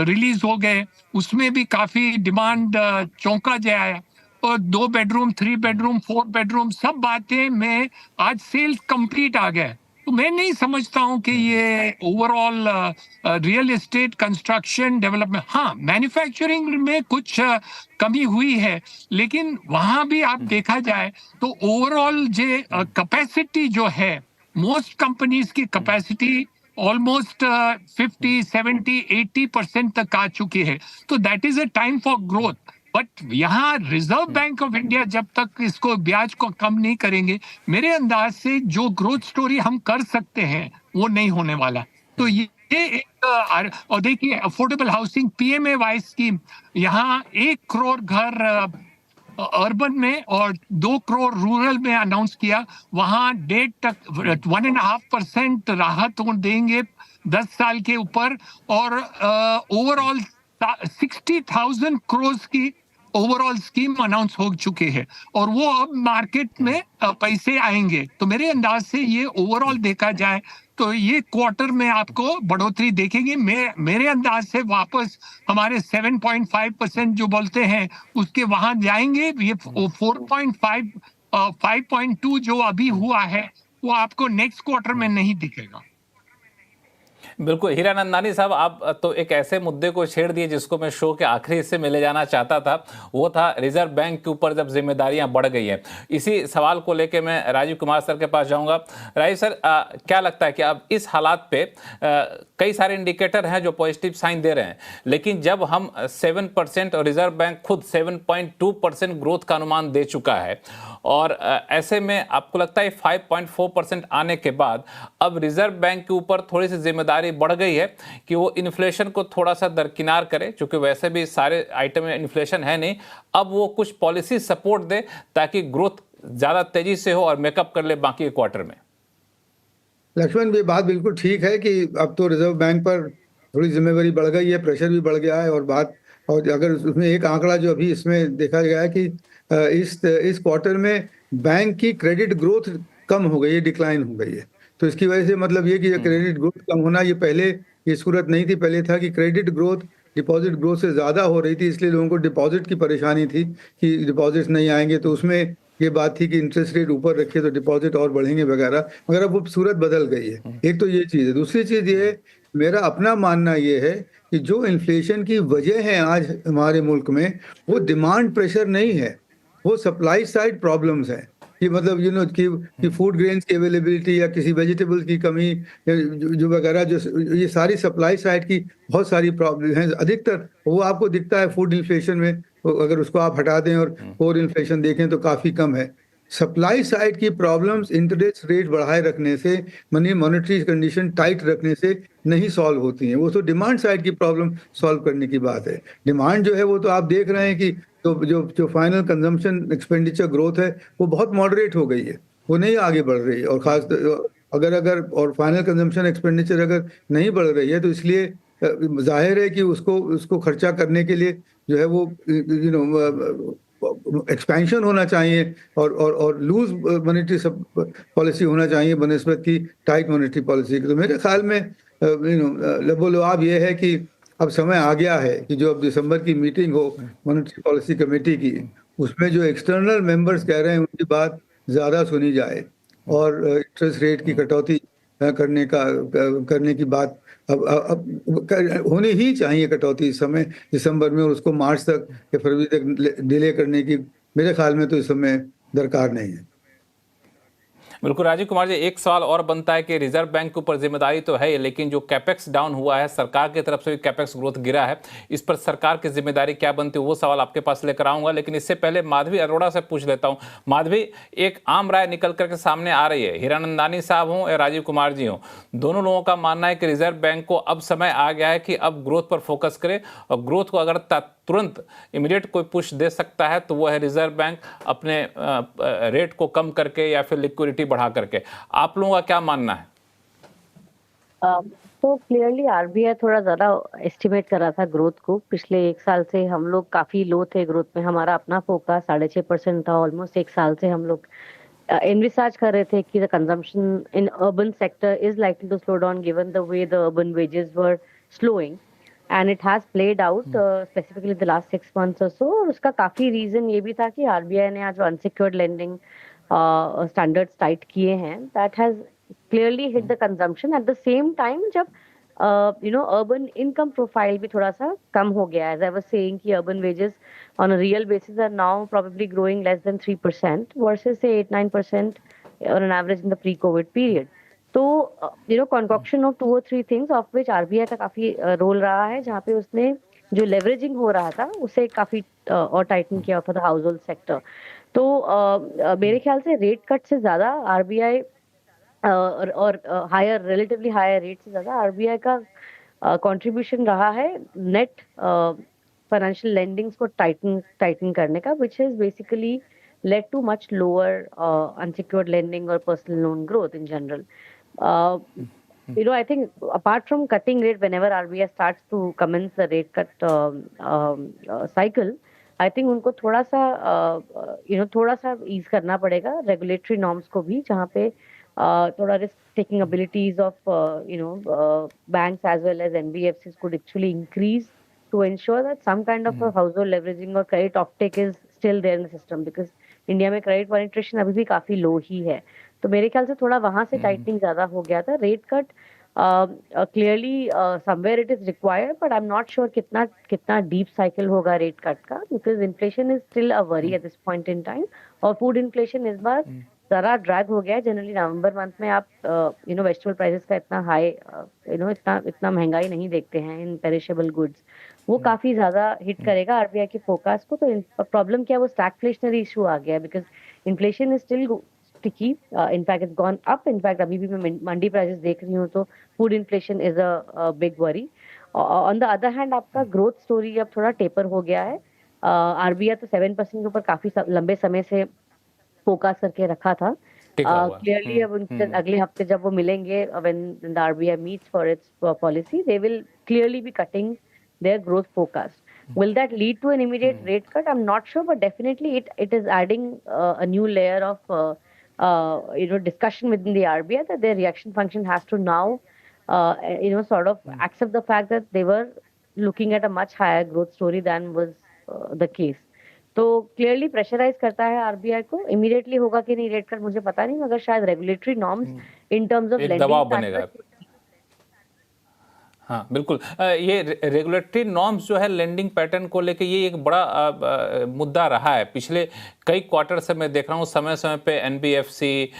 रिलीज हो गए उसमें भी काफी डिमांड चौंका जाए, और 2 बेडरूम, 3 बेडरूम, 4 बेडरूम सब बातें में आज सेल्स कंप्लीट आ गए। तो मैं नहीं समझता हूं कि ये overall real estate construction development, हाँ मैन्युफैक्चरिंग में कुछ कमी हुई है, लेकिन वहां भी आप देखा जाए तो ओवरऑल जो कैपेसिटी जो है, मोस्ट कंपनीज की कैपेसिटी ऑलमोस्ट 50, 70, 80% तक आ चुकी है। तो that is a time for growth. But यहाँ रिजर्व बैंक ऑफ इंडिया जब तक इसको ब्याज को कम नहीं करेंगे, मेरे अंदाज से जो ग्रोथ स्टोरी हम कर सकते हैं वो नहीं होने वाला। तो ये एक और देखिए अफोर्डेबल हाउसिंग PMAY स्कीम, यहाँ 1 करोड़ घर अर्बन में और 2 करोड़ रूरल में अनाउंस किया। वहां 1.5% राहत देंगे 10 साल के ऊपर, और ओवरऑल 60,000 करोड़ की ओवरऑल स्कीम अनाउंस हो चुके हैं, और वो अब मार्केट में पैसे आएंगे। तो मेरे अंदाज से ये ओवरऑल देखा जाए तो ये क्वार्टर में आपको बढ़ोतरी देखेंगे। मेरे अंदाज से वापस हमारे 7.5% जो बोलते हैं उसके वहां जाएंगे। ये 4.5, 5.2 जो अभी हुआ है वो आपको नेक्स्ट क्वार्टर में नहीं दिखेगा। बिल्कुल हीरानंदानी साहब, आप तो एक ऐसे मुद्दे को छेड़ दिए जिसको मैं शो के आखिरी हिस्से में ले जाना चाहता था। वो था रिजर्व बैंक के ऊपर जब जिम्मेदारियां बढ़ गई हैं। इसी सवाल को लेके मैं राजीव कुमार सर के पास जाऊंगा। राजीव सर, क्या लगता है कि अब इस हालात पे कई सारे इंडिकेटर हैं जो पॉजिटिव साइन दे रहे हैं, लेकिन जब हम 7% और रिजर्व बैंक खुद 7.2% ग्रोथ का अनुमान दे चुका है, और ऐसे में आपको लगता है 5.4% आने के बाद अब रिजर्व बैंक के ऊपर थोड़ी सी जिम्मेदारी बढ़ गई है कि वो इन्फ्लेशन को थोड़ा सा दरकिनार करे, क्योंकि वैसे भी सारे आइटम में इन्फ्लेशन है नहीं, अब वो कुछ पॉलिसी सपोर्ट दे ताकि ग्रोथ ज़्यादा तेजी से हो और मेकअप कर ले बाकी क्वार्टर में? लक्ष्मण, ये बात बिल्कुल ठीक है कि अब तो रिजर्व बैंक पर थोड़ी जिम्मेवारी बढ़ गई है, प्रेशर भी बढ़ गया है, और अगर उसमें एक आंकड़ा जो अभी इसमें देखा गया है कि इस क्वार्टर में बैंक की क्रेडिट ग्रोथ कम हो गई है, डिक्लाइन हो गई है। तो इसकी वजह से मतलब ये कि क्रेडिट ग्रोथ कम होना, ये पहले ये सूरत नहीं थी। पहले था कि क्रेडिट ग्रोथ डिपॉजिट ग्रोथ से ज़्यादा हो रही थी, इसलिए लोगों को डिपॉजिट की परेशानी थी कि डिपॉजिट नहीं आएंगे, तो उसमें ये बात थी कि इंटरेस्ट रेट ऊपर रखिए तो डिपॉजिट और बढ़ेंगे वगैरह, मगर अब वो सूरत बदल गई है। एक तो ये चीज़ है। दूसरी चीज़ ये है, मेरा अपना मानना ये है कि जो इन्फ्लेशन की वजह है आज हमारे मुल्क में, वो डिमांड प्रेशर नहीं है, वो सप्लाई साइड प्रॉब्लम्स हैं। कि मतलब कि फूड ग्रेन्स की अवेलेबिलिटी या किसी वेजिटेबल्स की कमी जो वगैरह जो ये सारी सप्लाई साइड की बहुत सारी प्रॉब्लम है। अधिकतर वो आपको दिखता है फूड इन्फ्लेशन में, अगर उसको आप हटा दें और कोर इन्फ्लेशन देखें तो काफी कम है। सप्लाई साइड की प्रॉब्लम्स इंटरेस्ट रेट बढ़ाए रखने से, मॉनेटरी कंडीशन टाइट रखने से नहीं सॉल्व होती हैं। वो तो डिमांड साइड की प्रॉब्लम सॉल्व करने की बात है। डिमांड जो है वो तो आप देख रहे हैं कि जो फाइनल कंजम्पशन एक्सपेंडिचर ग्रोथ है वो बहुत मॉडरेट हो गई है, वो नहीं आगे बढ़ रही है। और खास अगर और फाइनल कंजम्पशन एक्सपेंडिचर अगर नहीं बढ़ रही है तो इसलिए जाहिर है कि उसको खर्चा करने के लिए जो है वो एक्सपेंशन होना चाहिए और लूज मॉनेटरी पॉलिसी होना चाहिए बनस्बत की टाइट मॉनेटरी पॉलिसी की। तो मेरे ख्याल में लबोलुआब ये है कि अब समय आ गया है कि जो अब दिसंबर की मीटिंग हो मॉनेटरी पॉलिसी कमेटी की, उसमें जो एक्सटर्नल मेंबर्स कह रहे हैं उनकी बात ज़्यादा सुनी जाए और इंटरेस्ट रेट की कटौती करने की बात अब होनी ही चाहिए कटौती इस समय दिसंबर में, और उसको मार्च तक या फरवरी तक डिले करने की मेरे ख्याल में तो इस समय दरकार नहीं है। बिल्कुल राजीव कुमार जी, एक सवाल और बनता है कि रिजर्व बैंक के ऊपर जिम्मेदारी तो है, लेकिन जो कैपेक्स डाउन हुआ है, सरकार की तरफ से भी कैपेक्स ग्रोथ गिरा है, इस पर सरकार की जिम्मेदारी क्या बनती है, वो सवाल आपके पास लेकर आऊंगा। लेकिन इससे पहले माधवी अरोड़ा से पूछ लेता हूं। माधवी, एक आम राय निकल करके सामने आ रही है, हीरानंदानी साहब हों या राजीव कुमार जी हों, दोनों लोगों का मानना है कि रिजर्व बैंक को अब समय आ गया है कि अब ग्रोथ पर फोकस करे, और ग्रोथ को अगर तुरंत इमीडिएट कोई पुश दे सकता है तो वो है रिजर्व बैंक, अपने रेट को कम करके या फिर लिक्विडिटी बढ़ा करके। आप लोगों का क्या मानना है? तो क्लियरली आरबीआई थोड़ा ज्यादा एस्टिमेट कर रहा था ग्रोथ को। पिछले एक साल से हम लोग काफी लो थे ग्रोथ में, हमारा अपना फोकस 6.5% था। ऑलमोस्ट एक साल से हम लोग envisage कर रहे थे कि the consumption in urban sector is likely to slow down given the way the urban wages were slowing, and it has played out specifically the last 6 months or so। और उसका काफी रीजन ये भी था कि आरबीआई ने आज जो अनसिक्योर्ड लेंडिंग स्टैंडर्ड्स टाइट किए हैं, that has clearly hit the consumption at the same time जब urban income profile भी थोड़ा सा कम हो गया है। As I was saying कि urban wages on a real basis are now probably growing less than 3% versus say 8-9% on an average in the pre-COVID period। तो concoction of 2 or 3 things of which RBI का काफी role रहा है, जहाँ पे उसने जो लेवरेजिंग हो रहा था उसे काफी और टाइटन किया for the house hold sector. तो मेरे ख्याल से रेट कट से ज्यादा आरबीआई और हायर रिलेटिवली हायर रेट से ज्यादा आरबीआई का कंट्रीब्यूशन रहा है नेट फाइनेंशियल लेंडिंग्स को टाइटन करने का, which has basically led to much lower unsecured lending or personal loan growth in general। I think apart from cutting rate, whenever RBI starts to commence the rate cut cycle, I think उनको थोड़ा सा ease करना पड़ेगा regulatory norms को भी, जहाँ पे थोड़ा risk taking abilities of banks as well as NBFCs could actually increase to ensure that some kind of a household leveraging or credit offtake is still there in the system, because India में credit penetration अभी भी काफी लो ही है। तो मेरे ख्याल से थोड़ा वहां से टाइटनिंग ज्यादा हो गया था। Rate cut clearly somewhere it is required, but I am not sure कितना डीप साइकिल होगा रेट कट का, because inflation is still a worry at this point in time. और फूड इन्फ्लेशन इस बार जरा ड्रैग हो गया है। जनरली नवंबर month में आप वेजिटेबल प्राइसेस का इतना हाई इतना महंगाई नहीं देखते हैं इन पेरिशेबल गुड्स। वो काफी ज्यादा हिट करेगा आरबीआई के फोरकास्ट को। तो प्रॉब्लम क्या, वो स्टैगफ्लेशनरी इशू आ गया, because inflation is still sticky, in fact it's gone up. In fact अभी भी मैं मंडी प्राइसेस देख रही हूँ तो food inflation is a big worry. On the other hand आपका ग्रोथ स्टोरी अब थोड़ा टेपर हो गया है। आरबीआई तो 7% के ऊपर काफी लंबे समय से फोकस करके रखा था। क्लियरली अब उनसे अगले हफ्ते जब वो मिलेंगे, when the RBI meets for its policy, they will clearly be cutting their growth forecast। Will that lead to an immediate rate cut? I'm not sure, but definitely it is adding a new layer of discussion within the RBI, that their reaction function has to now sort of accept the fact that they were looking at a much higher growth story than was the case। तो clearly pressurise करता है RBI को। Immediately होगा कि नहीं rate cut मुझे पता नहीं, मगर शायद regulatory norms in terms of एक दबाव बनेगा। हाँ बिल्कुल। ये रेगुलेटरी नॉर्म्स जो है लेंडिंग पैटर्न को लेके ये एक बड़ा मुद्दा रहा है। पिछले कई क्वार्टर से मैं देख रहा हूँ समय समय पे एनबीएफसी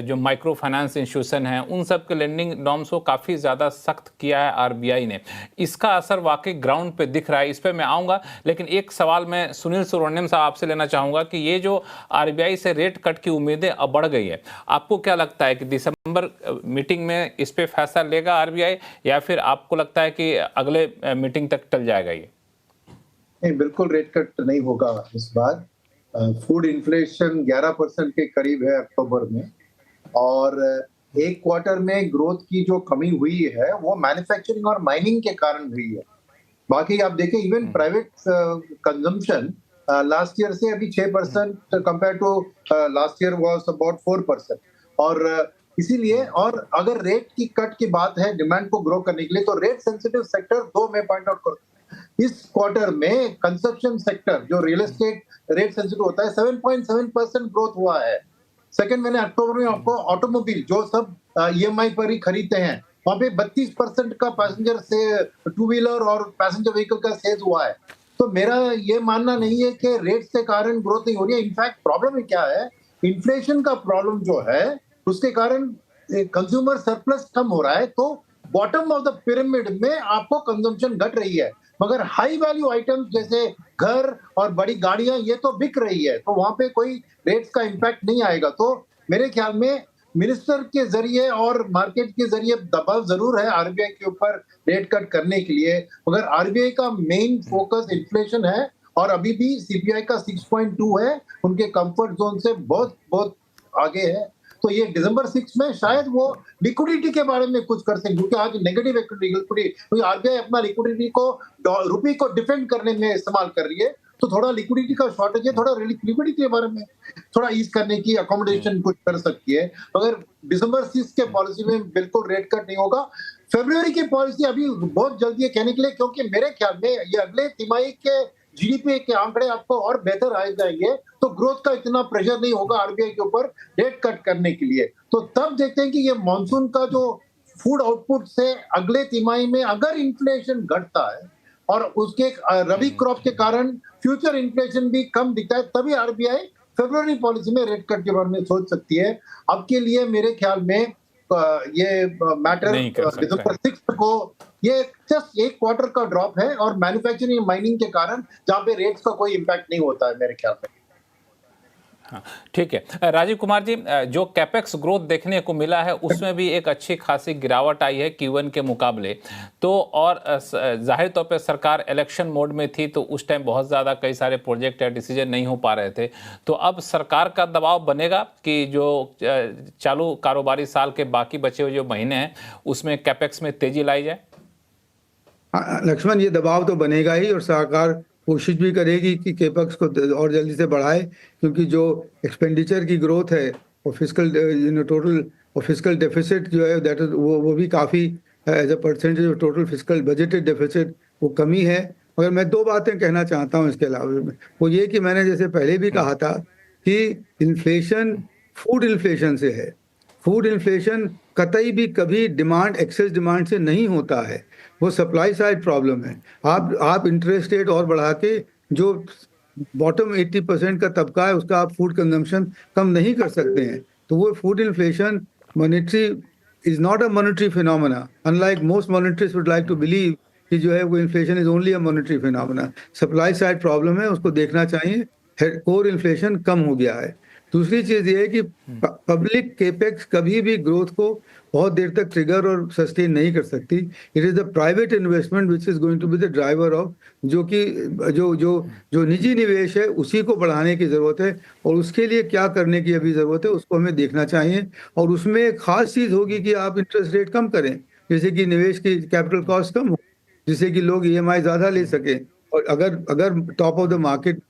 जो माइक्रो फाइनेंस इंस्टीट्यूशन हैं उन सब के लेंडिंग नॉर्म्स को काफ़ी ज़्यादा सख्त किया है आरबीआई ने। इसका असर वाकई ग्राउंड पे दिख रहा है, इस पर मैं आऊँगा। लेकिन एक सवाल मैं सुनील सुब्रमण्यम साहब आपसे लेना चाहूँगा कि ये जो आरबीआई से रेट कट की उम्मीदें अब बढ़ गई है, आपको क्या लगता है कि दिसंबर मीटिंग में इस पे फैसला लेगा आरबीआई, या फिर आपको लगता है कि अगले मीटिंग तक टल जाएगा ये? नहीं, बिल्कुल रेट कट नहीं होगा इस बार। फूड इन्फ्लेशन 11% के करीब है अक्टूबर में, और एक क्वार्टर में ग्रोथ की जो कमी हुई है वो मैन्युफैक्चरिंग और माइनिंग के कारण हुई है। बाकी आप देखें even private consumption last year से अभी 6% compare to last year was about 4%। और इसीलिए, और अगर रेट की कट की बात है डिमांड को ग्रो करने के लिए, तो रेट सेंसिटिव सेक्टर दो में पॉइंट आउट करूं। इस क्वार्टर में कंस्ट्रक्शन सेक्टर जो रियल एस्टेट रेट सेंसिटिव होता है 7.7% ग्रोथ हुआ है। सेकंड, मैंने अक्टूबर में आपको ऑटोमोबाइल जो सब ईएमआई पर ही खरीदते हैं वहां पे 32% का पैसेंजर से टू व्हीलर और पैसेंजर व्हीकल का सेल्स हुआ है। तो मेरा ये मानना नहीं है कि रेट के कारण ग्रोथ नहीं हो रही है। इनफैक्ट प्रॉब्लम क्या है, इन्फ्लेशन का प्रॉब्लम जो है उसके कारण कंज्यूमर सरप्लस कम हो रहा है। तो बॉटम ऑफ द पिरामिड में आपको कंजम्पशन घट रही है, मगर हाई वैल्यू आइटम्स जैसे घर और बड़ी गाड़ियां ये तो बिक रही है, तो वहां पे कोई रेट्स का इम्पैक्ट नहीं आएगा। तो मेरे ख्याल में मिनिस्टर के जरिए और मार्केट के जरिए दबाव जरूर है आरबीआई के ऊपर रेट कट करने के लिए, मगर आरबीआई का मेन फोकस इन्फ्लेशन है और अभी भी सीपीआई का 6.2 है, उनके कंफर्ट जोन से बहुत बहुत आगे है। तो ये दिसंबर 6 में शायद वो लिक्विडिटी के बारे में कुछ कर सकें, क्योंकि आज नेगेटिव लिक्विडिटी, क्योंकि आरबीआई अपना लिक्विडिटी को रुपये को डिफेंड करने में इस्तेमाल कर रही है, तो थोड़ा लिक्विडिटी का शॉर्टेज है, थोड़ा लिक्विडिटी के बारे में थोड़ा ईज करने की अकोमोडेशन कुछ कर सकती है। मगर दिसंबर 6 के पॉलिसी में बिल्कुल रेट कट नहीं होगा। फरवरी की पॉलिसी अभी बहुत जल्दी है कहने के लिए, क्योंकि मेरे ख्याल में ये अगले तिमाही के जीडीपी के आंकड़े आपको और बेहतर आ जाएंगे, तो ग्रोथ का इतना प्रेशर नहीं होगा आरबीआई के ऊपर रेट कट करने के लिए। तो तब देखते हैं कि ये मॉनसून का जो फूड आउटपुट से अगले तिमाही में अगर इन्फ्लेशन घटता है और उसके रबी क्रॉप के कारण फ्यूचर इन्फ्लेशन भी कम दिखता है, तभी आरबीआई फरवरी पॉलिसी में रेट कट के बारे में सोच सकती है। अब के लिए मेरे ख्याल में ये मैटर दिसंबर 6 को ये जस्ट एक क्वार्टर का ड्रॉप है, और मैन्युफैक्चरिंग माइनिंग के कारण जहां पे रेट्स का कोई इम्पैक्ट नहीं होता है मेरे ख्याल में। हाँ ठीक है। राजीव कुमार जी, जो कैपेक्स ग्रोथ देखने को मिला है उसमें भी एक अच्छी खासी गिरावट आई है Q1 के मुकाबले। तो और जाहिर तौर पे सरकार इलेक्शन मोड में थी, तो उस टाइम बहुत ज़्यादा कई सारे प्रोजेक्ट या डिसीजन नहीं हो पा रहे थे। तो अब सरकार का दबाव बनेगा कि जो चालू कारोबारी साल के बाकी बचे हुए जो महीने हैं उसमें कैपेक्स में तेजी लाई जाए? लक्ष्मण, ये दबाव तो बनेगा ही, और सरकार कोशिश भी करेगी कि केपेक्स को और जल्दी से बढ़ाए, क्योंकि जो एक्सपेंडिचर की ग्रोथ है और फिस्कल टोटल और फिस्कल डेफिसिट जो है दैट वो भी काफ़ी as a percentage of total fiscal budgeted deficit वो कमी है। मगर मैं दो बातें कहना चाहता हूँ इसके अलावा, वो ये कि मैंने जैसे पहले भी कहा था कि इन्फ्लेशन फूड इन्फ्लेशन से है। फूड इन्फ्लेशन कतई भी कभी डिमांड एक्सेस डिमांड से नहीं होता है, वो सप्लाई साइड प्रॉब्लम है। आप इंटरेस्ट रेट और बढ़ा के जो बॉटम 80% का तबका है उसका आप फूड कंजम्पशन कम नहीं कर सकते हैं। तो वो food inflation monetary is not a monetary phenomena, unlike most monetarist would like to believe कि जो है वो inflation is only a monetary phenomena. Supply side problem है, उसको देखना चाहिए। कोर इन्फ्लेशन कम हो गया है। दूसरी चीज ये है कि पब्लिक केपेक्स कभी भी ग्रोथ को बहुत देर तक ट्रिगर और सस्टेन नहीं कर सकती। It is the private investment which is going to be the driver of, जो कि जो निजी निवेश है उसी को बढ़ाने की जरूरत है, और उसके लिए क्या करने की अभी जरूरत है उसको हमें देखना चाहिए। और उसमें एक खास चीज होगी कि आप इंटरेस्ट रेट कम करें, जैसे कि निवेश की कैपिटल कॉस्ट कम हो, जिससे कि लोग ईएमआई ज्यादा ले सकें। और अगर टॉप ऑफ द मार्केट,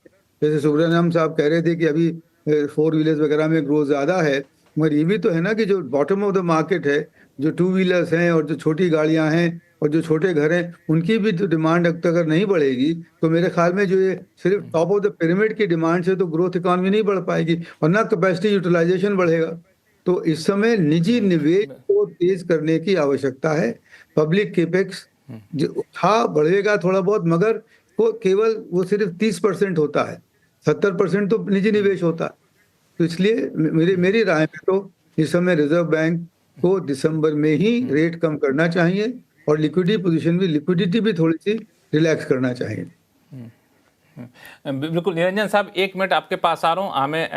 जैसे सुब्रमण्यम साहब कह रहे थे कि अभी 4 व्हीलर्स वगैरह में ग्रोथ ज़्यादा है, मगर ये भी तो है ना कि जो बॉटम ऑफ द मार्केट है, जो 2 व्हीलर्स हैं और जो छोटी गाड़ियां हैं और जो छोटे घर हैं, उनकी भी तो डिमांड अगर नहीं बढ़ेगी तो मेरे ख्याल में जो ये सिर्फ टॉप ऑफ द पिरामिड की डिमांड से तो ग्रोथ इकॉनमी नहीं बढ़ पाएगी, और ना कैपेसिटी यूटिलाइजेशन बढ़ेगा। तो इस समय निजी निवेश को तेज करने की आवश्यकता है। पब्लिक केपेक्स जो था बढ़ेगा थोड़ा बहुत, मगर वो केवल वो सिर्फ 30% होता है, 70% तो निजी निवेश होता है। तो इसलिए मेरी राय में तो इस समय रिजर्व बैंक को दिसंबर में ही रेट कम करना चाहिए और लिक्विडिटी भी थोड़ी सी रिलैक्स करना चाहिए। बिल्कुल निरंजन साहब, 1 मिनट आपके पास आ रहा हूँ, हमें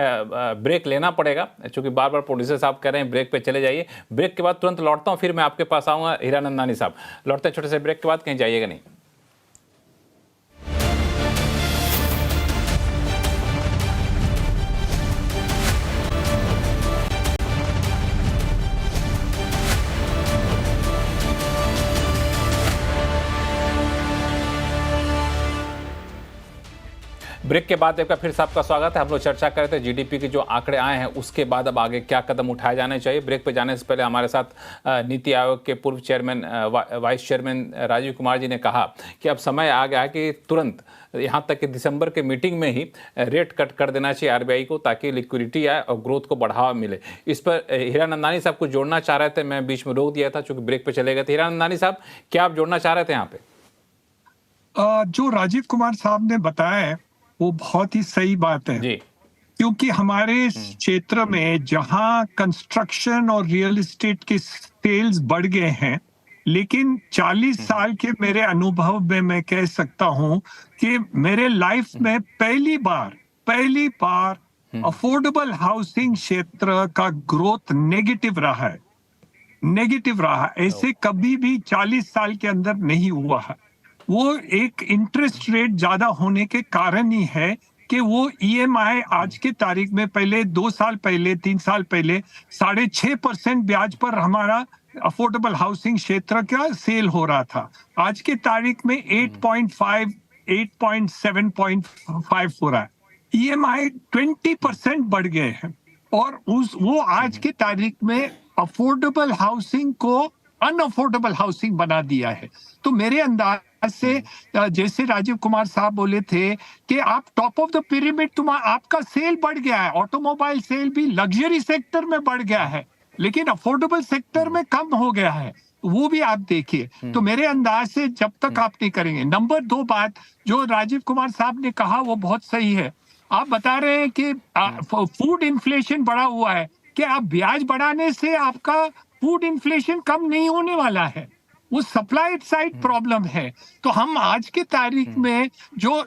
ब्रेक लेना पड़ेगा क्योंकि बार बार प्रोड्यूसर साहब कह रहे हैं ब्रेक पे चले जाइए। ब्रेक के बाद तुरंत लौटता हूँ, फिर मैं आपके पास आऊँगा हीरानंदानी साहब। लौटते छोटे से ब्रेक के बाद, कहीं जाइएगा नहीं। ब्रेक के बाद एक बार फिर से आपका स्वागत है। हम लोग चर्चा कर रहे थे जीडीपी के जो आंकड़े आए हैं उसके बाद अब आगे क्या कदम उठाए जाने चाहिए। ब्रेक पे जाने से पहले हमारे साथ नीति आयोग के पूर्व chairman vice chairman Rajiv Kumar ji ने कहा कि अब समय आ गया है कि तुरंत, यहाँ तक कि दिसंबर के मीटिंग में ही रेट कट कर देना चाहिए आरबीआई को, ताकि लिक्विडिटी आए और ग्रोथ को बढ़ावा मिले। इस पर हीरानंदानी साहब कुछ जोड़ना चाह रहे थे, मैं बीच में रोक दिया था चूंकि ब्रेक पे चले गए थे। हीरानंदानी साहब, क्या आप जोड़ना चाह रहे थे यहाँ पे? जो राजीव कुमार साहब ने बताया है वो बहुत ही सही बात है जी। क्योंकि हमारे क्षेत्र में जहां कंस्ट्रक्शन और रियल एस्टेट के सेल्स बढ़ गए हैं, लेकिन 40 साल के मेरे अनुभव में मैं कह सकता हूं कि मेरे लाइफ में पहली बार अफोर्डेबल हाउसिंग क्षेत्र का ग्रोथ नेगेटिव रहा है। ऐसे कभी भी 40 साल के अंदर नहीं हुआ है। वो एक इंटरेस्ट रेट ज्यादा होने के कारण ही है कि वो ईएमआई आज के तारीख में, पहले 2 साल पहले 3 साल पहले 6.5% ब्याज पर हमारा अफोर्डेबल हाउसिंग क्षेत्र का सेल हो रहा था। आज के तारीख में 8.5 8.7.5 हो रहा है। ईएमआई 20% बढ़ गए हैं और वो आज के तारीख में अफोर्डेबल हाउसिंग को अनअफोर्डेबल हाउसिंग बना दिया है। तो मेरे अंदाज से, जैसे राजीव कुमार साहब बोले थे कि आप टॉप ऑफ द पिरामिड, आपका सेल बढ़ गया है, ऑटोमोबाइल सेल भी लग्जरी सेक्टर में बढ़ गया है, लेकिन अफोर्डेबल सेक्टर में कम हो गया है। वो भी आप देखिए। तो मेरे अंदाज से जब तक आप नहीं करेंगे। नंबर 2 बात जो राजीव कुमार साहब ने कहा वो बहुत सही है। आप बता रहे हैं कि फूड इन्फ्लेशन बढ़ा हुआ है, कि आप ब्याज बढ़ाने से आपका फूड इन्फ्लेशन कम नहीं होने वाला है, वो सप्लाई साइड प्रॉब्लम है। तो हम आज के तारीख में जो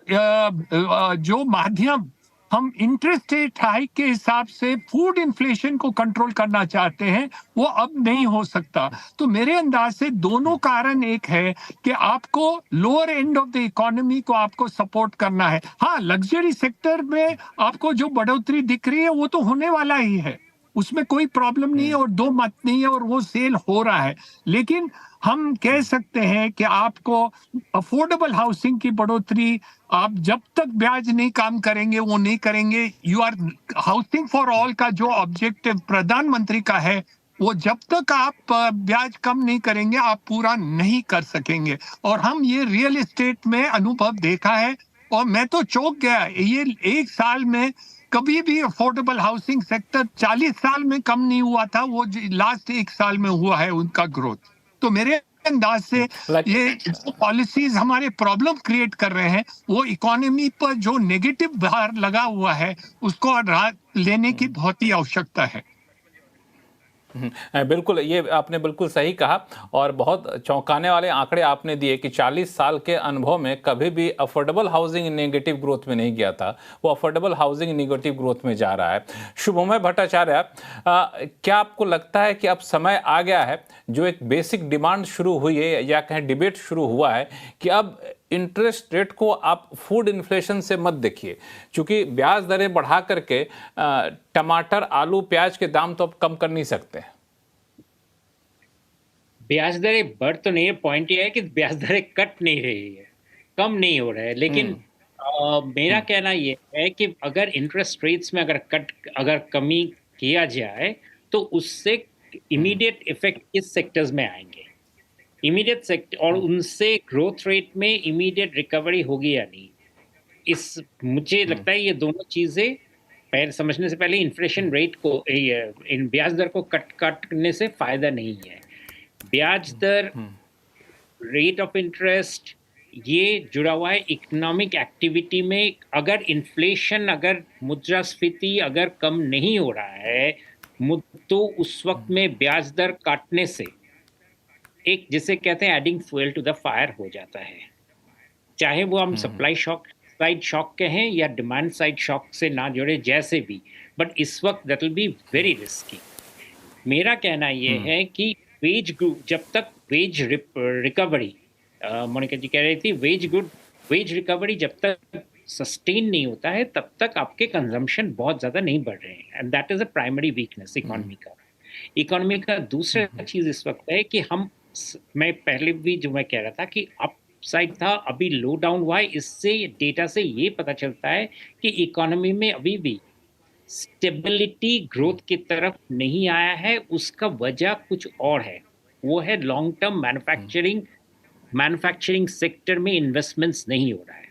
माध्यम हम इंटरेस्ट रेट हाइक के हिसाब से फूड इन्फ्लेशन को कंट्रोल करना चाहते हैं, वो अब नहीं हो सकता। तो मेरे अंदाज से दोनों कारण एक है कि आपको lower end of the economy को आपको सपोर्ट करना है। हाँ, लग्जरी सेक्टर में आपको जो बढ़ोतरी दिख रही है वो तो होने वाला ही है, उसमें कोई प्रॉब्लम नहीं है और दो मत नहीं है, और वो सेल हो रहा है। लेकिन हम कह सकते हैं कि आपको अफोर्डेबल हाउसिंग की बढ़ोतरी, आप जब तक ब्याज नहीं काम करेंगे वो नहीं करेंगे। You are housing for all का जो ऑब्जेक्टिव प्रधानमंत्री का है, वो जब तक आप ब्याज कम नहीं करेंगे आप पूरा नहीं कर सकेंगे। और हम ये रियल एस्टेट में अनुभव देखा है, और मैं तो चौंक गया। ये 1 साल में कभी भी अफोर्डेबल हाउसिंग सेक्टर 40 साल में कम नहीं हुआ था, वो लास्ट 1 साल में हुआ है उनका ग्रोथ। तो मेरे अंदाज से ये पॉलिसीज हमारे प्रॉब्लम क्रिएट कर रहे हैं, वो इकोनॉमी पर जो नेगेटिव भार लगा हुआ है उसको लेने की बहुत ही आवश्यकता है। बिल्कुल, ये आपने बिल्कुल सही कहा और बहुत चौंकाने वाले आंकड़े आपने दिए कि 40 साल के अनुभव में कभी भी अफोर्डेबल हाउसिंग नेगेटिव ग्रोथ में नहीं गया था, वो अफोर्डेबल हाउसिंग नेगेटिव ग्रोथ में जा रहा है। शुभमय भट्टाचार्य, क्या आपको लगता है कि अब समय आ गया है, जो एक बेसिक डिमांड शुरू हुई है या कहें डिबेट शुरू हुआ है, कि अब इंटरेस्ट रेट को आप फूड इन्फ्लेशन से मत देखिए, क्योंकि ब्याज दरें बढ़ा करके टमाटर, आलू, प्याज के दाम तो अब कम कर नहीं सकते? ब्याज दरें बढ़ तो नहीं है, पॉइंट ये है कि ब्याज दरें कट नहीं रही है, कम नहीं हो रहा है। लेकिन मेरा कहना ये है कि अगर इंटरेस्ट रेट्स में अगर कमी किया जाए तो उससे इमीडिएट इफेक्ट किस सेक्टर्स में आएंगे, इमीडिएट सेक्टर, और उनसे ग्रोथ रेट में इमीडिएट रिकवरी होगी या नहीं। मुझे लगता है ये दोनों चीजें पहले समझने से पहले इन्फ्लेशन रेट को इन ब्याज दर को कट करने से फायदा नहीं है। ब्याज दर, रेट ऑफ इंटरेस्ट, ये जुड़ा हुआ है इकोनॉमिक एक्टिविटी में। अगर इन्फ्लेशन, अगर मुद्रास्फीति अगर कम नहीं हो रहा है तो उस वक्त में ब्याज दर काटने से एक, जिसे कहते हैं adding fuel to the fire हो जाता है। चाहे वो हम सप्लाई शॉक साइड शॉक कहें या डिमांड साइड शॉक से ना जुड़े, जैसे भी, बट इस वक्त that will be very risky. मेरा कहना ये है कि वेज ग्रोथ, जब तक वेज रिकवरी, मोनिका जी कह रही थी वेज रिकवरी जब तक सस्टेन नहीं होता है तब तक आपके कंजम्पशन बहुत ज़्यादा नहीं बढ़ रहे हैं, and that is a primary weakness economy का। दूसरा चीज़ इस वक्त है कि मैं पहले भी जो मैं कह रहा था कि अप साइड था, अभी लो डाउन हुआ है। इससे डेटा से ये पता चलता है कि इकोनॉमी में अभी भी स्टेबिलिटी ग्रोथ की तरफ नहीं आया है। उसका वजह कुछ और है, वो है लॉन्ग टर्म मैन्युफैक्चरिंग सेक्टर में इन्वेस्टमेंट्स नहीं हो रहा है।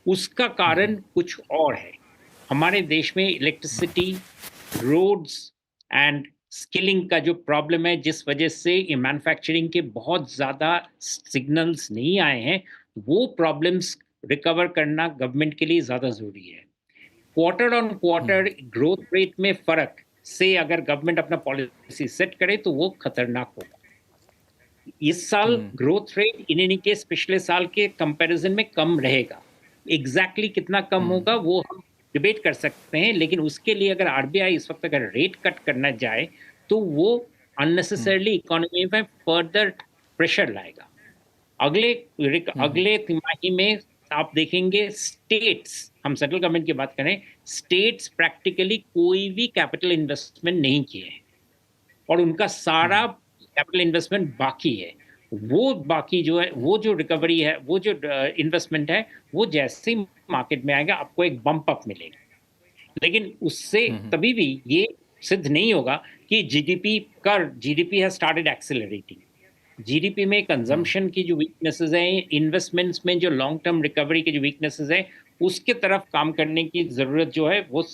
उसका कारण कुछ और है। हमारे देश में इलेक्ट्रिसिटी, रोड्स एंड स्किलिंग का जो प्रॉब्लम है, जिस वजह से मैन्युफैक्चरिंग के बहुत ज़्यादा सिग्नल्स नहीं आए हैं, वो प्रॉब्लम्स रिकवर करना गवर्नमेंट के लिए ज़्यादा ज़रूरी है। Quarter on quarter growth rate में फ़र्क से अगर गवर्नमेंट अपना पॉलिसी सेट करे तो वो खतरनाक होगा। इस साल growth rate in any case पिछले साल के कंपैरिजन में कम रहेगा। एग्जैक्टली कितना कम होगा वो हम डिबेट कर सकते हैं, लेकिन उसके लिए अगर आरबीआई इस वक्त अगर रेट कट करना जाए तो वो अननेसेसरली इकोनॉमी में फर्दर प्रेशर लाएगा। अगले तिमाही में आप देखेंगे स्टेट्स, हम सेंट्रल गवर्नमेंट की बात करें, स्टेट्स प्रैक्टिकली कोई भी कैपिटल इन्वेस्टमेंट नहीं किए हैं और उनका सारा कैपिटल इन्वेस्टमेंट बाकी है। वो बाकी जो है, वो जो रिकवरी है, वो जो इन्वेस्टमेंट है, वो जैसे ही मार्केट में आएगा आपको एक बम्प अप मिलेगा। लेकिन उससे तभी भी ये सिद्ध नहीं होगा कि GDP has started accelerating. GDP में कंजम्पशन की जो वीकनेसेस हैं, इन्वेस्टमेंट्स में जो लॉन्ग टर्म रिकवरी की जो वीकनेसेस हैं, उसके तरफ काम करने की ज़रूरत जो है वो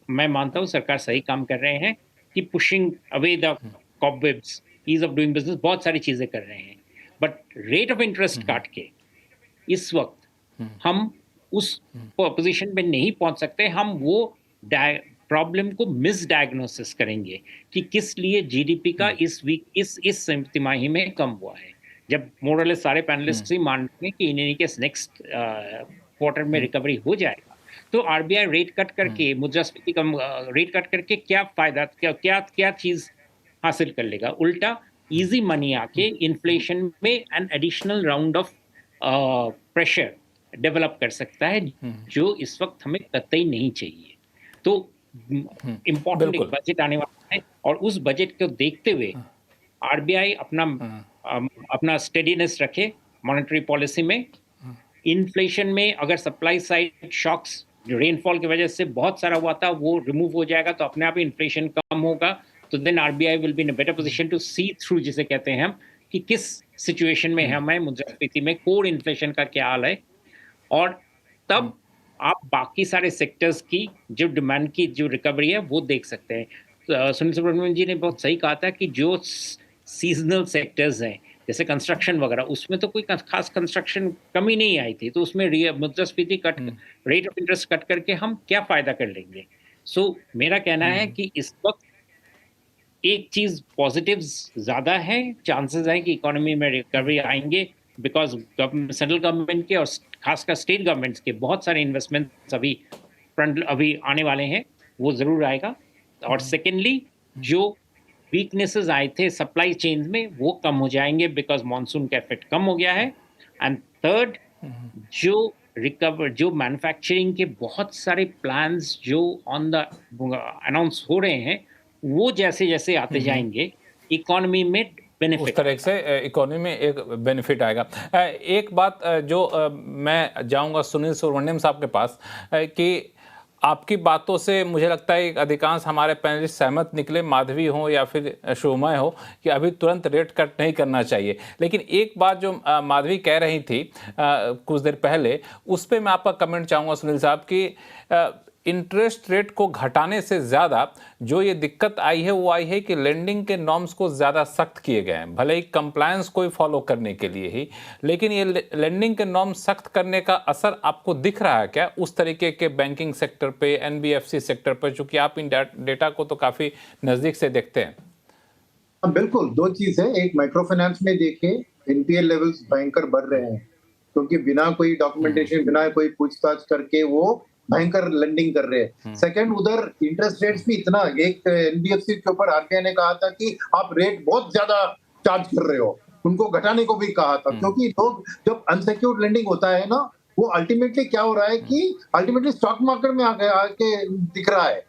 मैं मानता हूँ सरकार सही काम कर रहे हैं कि pushing away the cobwebs, ease of doing business, बहुत सारी चीज़ें कर रहे हैं। बट रेट ऑफ इंटरेस्ट काट के इस वक्त हम उस पोजीशन पे नहीं पहुंच सकते। हम वो प्रॉब्लम को मिसडायग्नोसिस करेंगे कि किस लिए जीडीपी का इस तिमाही में कम हुआ है, जब मोरले सारे पैनलिस्ट ही मान रहे हैं कि इन्हीं के नेक्स्ट क्वार्टर में रिकवरी हो जाएगा। तो आरबीआई रेट कट करके, मुद्रास्फीति कम रेट कट करके क्या फायदा, क्या चीज हासिल कर लेगा? उल्टा इजी मनी आके इन्फ्लेशन में an additional round of pressure develop कर सकता है, जो इस वक्त हमें कतई नहीं चाहिए। तो इम्पोर्टेंट एक बजट आने वाला है और उस बजट को देखते हुए आरबीआई अपना स्टेडीनेस रखे मॉनेटरी पॉलिसी में। इन्फ्लेशन में अगर सप्लाई साइड शॉक्स जो रेनफॉल की वजह से बहुत सारा हुआ था वो रिमूव हो जाएगा तो अपने आप इन्फ्लेशन कम होगा। तो then RBI will be in a better position to see through, जिसे कहते हैं हम, कि किस सिचुएशन में हम हैं, मुद्रास्फीति में कोर इन्फ्लेशन का क्या हाल है, और तब आप बाकी सारे सेक्टर्स की जो डिमांड की जो रिकवरी है वो देख सकते हैं। सुनील सुब्रमण्यम जी ने बहुत सही कहा था कि जो सीजनल सेक्टर्स हैं जैसे कंस्ट्रक्शन वगैरह, उसमें तो कोई खास कंस्ट्रक्शन कमी नहीं आई थी, तो उसमें मुद्रास्फीति cut, rate of interest cut करके हम क्या फायदा कर लेंगे। सो मेरा कहना है कि इस वक्त एक चीज पॉजिटिव्स ज्यादा है, चांसेस है कि इकोनॉमी में रिकवरी आएंगे, बिकॉज सेंट्रल गवर्नमेंट के और खासकर स्टेट गवर्नमेंट्स के बहुत सारे इन्वेस्टमेंट्स अभी आने वाले हैं, वो जरूर आएगा। और सेकेंडली जो वीकनेसेस आए थे सप्लाई चेन में वो कम हो जाएंगे बिकॉज मॉनसून का इफेक्ट कम हो गया है। एंड थर्ड, जो मैन्युफैक्चरिंग के बहुत सारे प्लान्स जो ऑन द अनाउंस हो रहे हैं वो जैसे जैसे आते जाएंगे इकोनॉमी में बेनिफिट, उस तरह से इकोनॉमी में एक बेनिफिट आएगा। एक बात जो मैं जाऊंगा सुनील सुब्रमण्यम साहब के पास कि आपकी बातों से मुझे लगता है अधिकांश हमारे पैनलिस्ट सहमत निकले, माधवी हो या फिर शोमा हो, कि अभी तुरंत रेट कट नहीं करना चाहिए। लेकिन एक बात जो माधवी कह रही थी कुछ देर पहले, उस पर मैं आपका कमेंट चाहूँगा सुनील साहब कि इंटरेस्ट रेट को घटाने से ज़्यादा जो ये दिक्कत आई है वो आई है कि लेंडिंग के नॉर्म्स को ज़्यादा सख्त किए गए हैं, भले ही कंप्लायंस को फॉलो करने के लिए ही, लेकिन ये लेंडिंग के नॉर्म्स सख्त करने का असर आपको दिख रहा है क्या उस तरीके के बैंकिंग सेक्टर पे, एनबीएफसी सेक्टर पर, चूंकि आप इन डेटा को तो काफ़ी नज़दीक से देखते हैं? बिल्कुल, दो चीज है। एक, माइक्रो फाइनेंस में देखिए एनपीएल लेवल्स भयंकर बढ़ रहे हैं, क्योंकि बिना कोई डॉक्यूमेंटेशन, बिना कोई पूछताछ करके वो भयंकर लेंडिंग कर रहे हैं। सेकंड, उधर इंटरेस्ट रेट्स भी इतना, एक एनबीएफसी के ऊपर आरबीआई ने कहा था कि आप रेट बहुत ज्यादा चार्ज कर रहे हो, उनको घटाने को भी कहा था, क्योंकि लोग जब अनसिक्योर्ड लेंडिंग होता है ना, वो अल्टीमेटली क्या हो रहा है कि अल्टीमेटली स्टॉक मार्केट में आके दिख रहा है।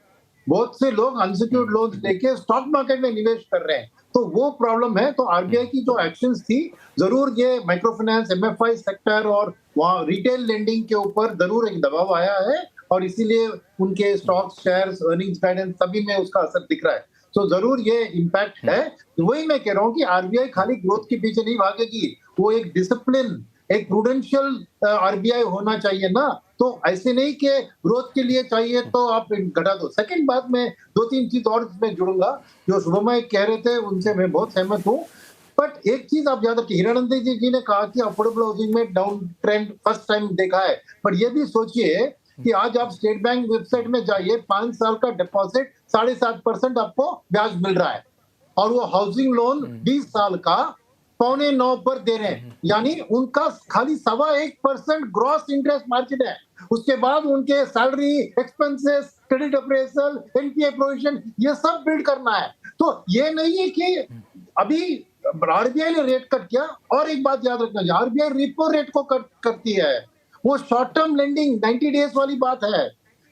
बहुत से लोग अनसिक्योर्ड लोन लेके स्टॉक मार्केट में निवेश कर रहे हैं, तो वो प्रॉब्लम है। तो आरबीआई की जो एक्शंस थी, जरूर ये माइक्रो फाइनेंस, एमएफआई सेक्टर और वहाँ रिटेल लेंडिंग के ऊपर जरूर एक दबाव आया है, और इसीलिए उनके स्टॉक्स, शेयर्स, अर्निंग्स गाइडेंस सभी में उसका असर दिख रहा है। तो जरूर ये इम्पैक्ट है। वही मैं कह रहा हूँ कि आरबीआई खाली ग्रोथ के पीछे नहीं भागेगी, वो एक डिसिप्लिन, एक प्रूडेंशियल आरबीआई होना चाहिए ना। तो ऐसे नहीं कि ग्रोथ के लिए चाहिए तो आप घटा दो। सेकंड बात, मैं दो तीन चीज और इसमें जुड़ूंगा, जो शुभमय कह रहे थे उनसे मैं बहुत सहमत हूँ। बट एक चीज आप याद रखिए, हीरानंद जी ने कहा कि अफोर्डेबल हाउसिंग में डाउन ट्रेंड फर्स्ट टाइम देखा है, पर ये भी सोचिए कि आज आप स्टेट बैंक वेबसाइट में जाइए, 5 साल का डिपॉजिट 7.5% आपको ब्याज मिल रहा है, और वो हाउसिंग लोन 20 साल का 8.25 पर दे रहे हैं, यानी उनका खाली 1.25% ग्रॉस इंटरेस्ट मार्जिन है। उसके बाद उनके salary, expenses, credit appraisal, NPA provision, ये सब बिल्ड करना है। तो ये नहीं है कि अभी आरबीआई ने रेट कट किया। और एक बात याद रखना, आरबीआई रिपो रेट को कट करती है, वो शॉर्ट टर्म लेंडिंग 90 डेज वाली बात है।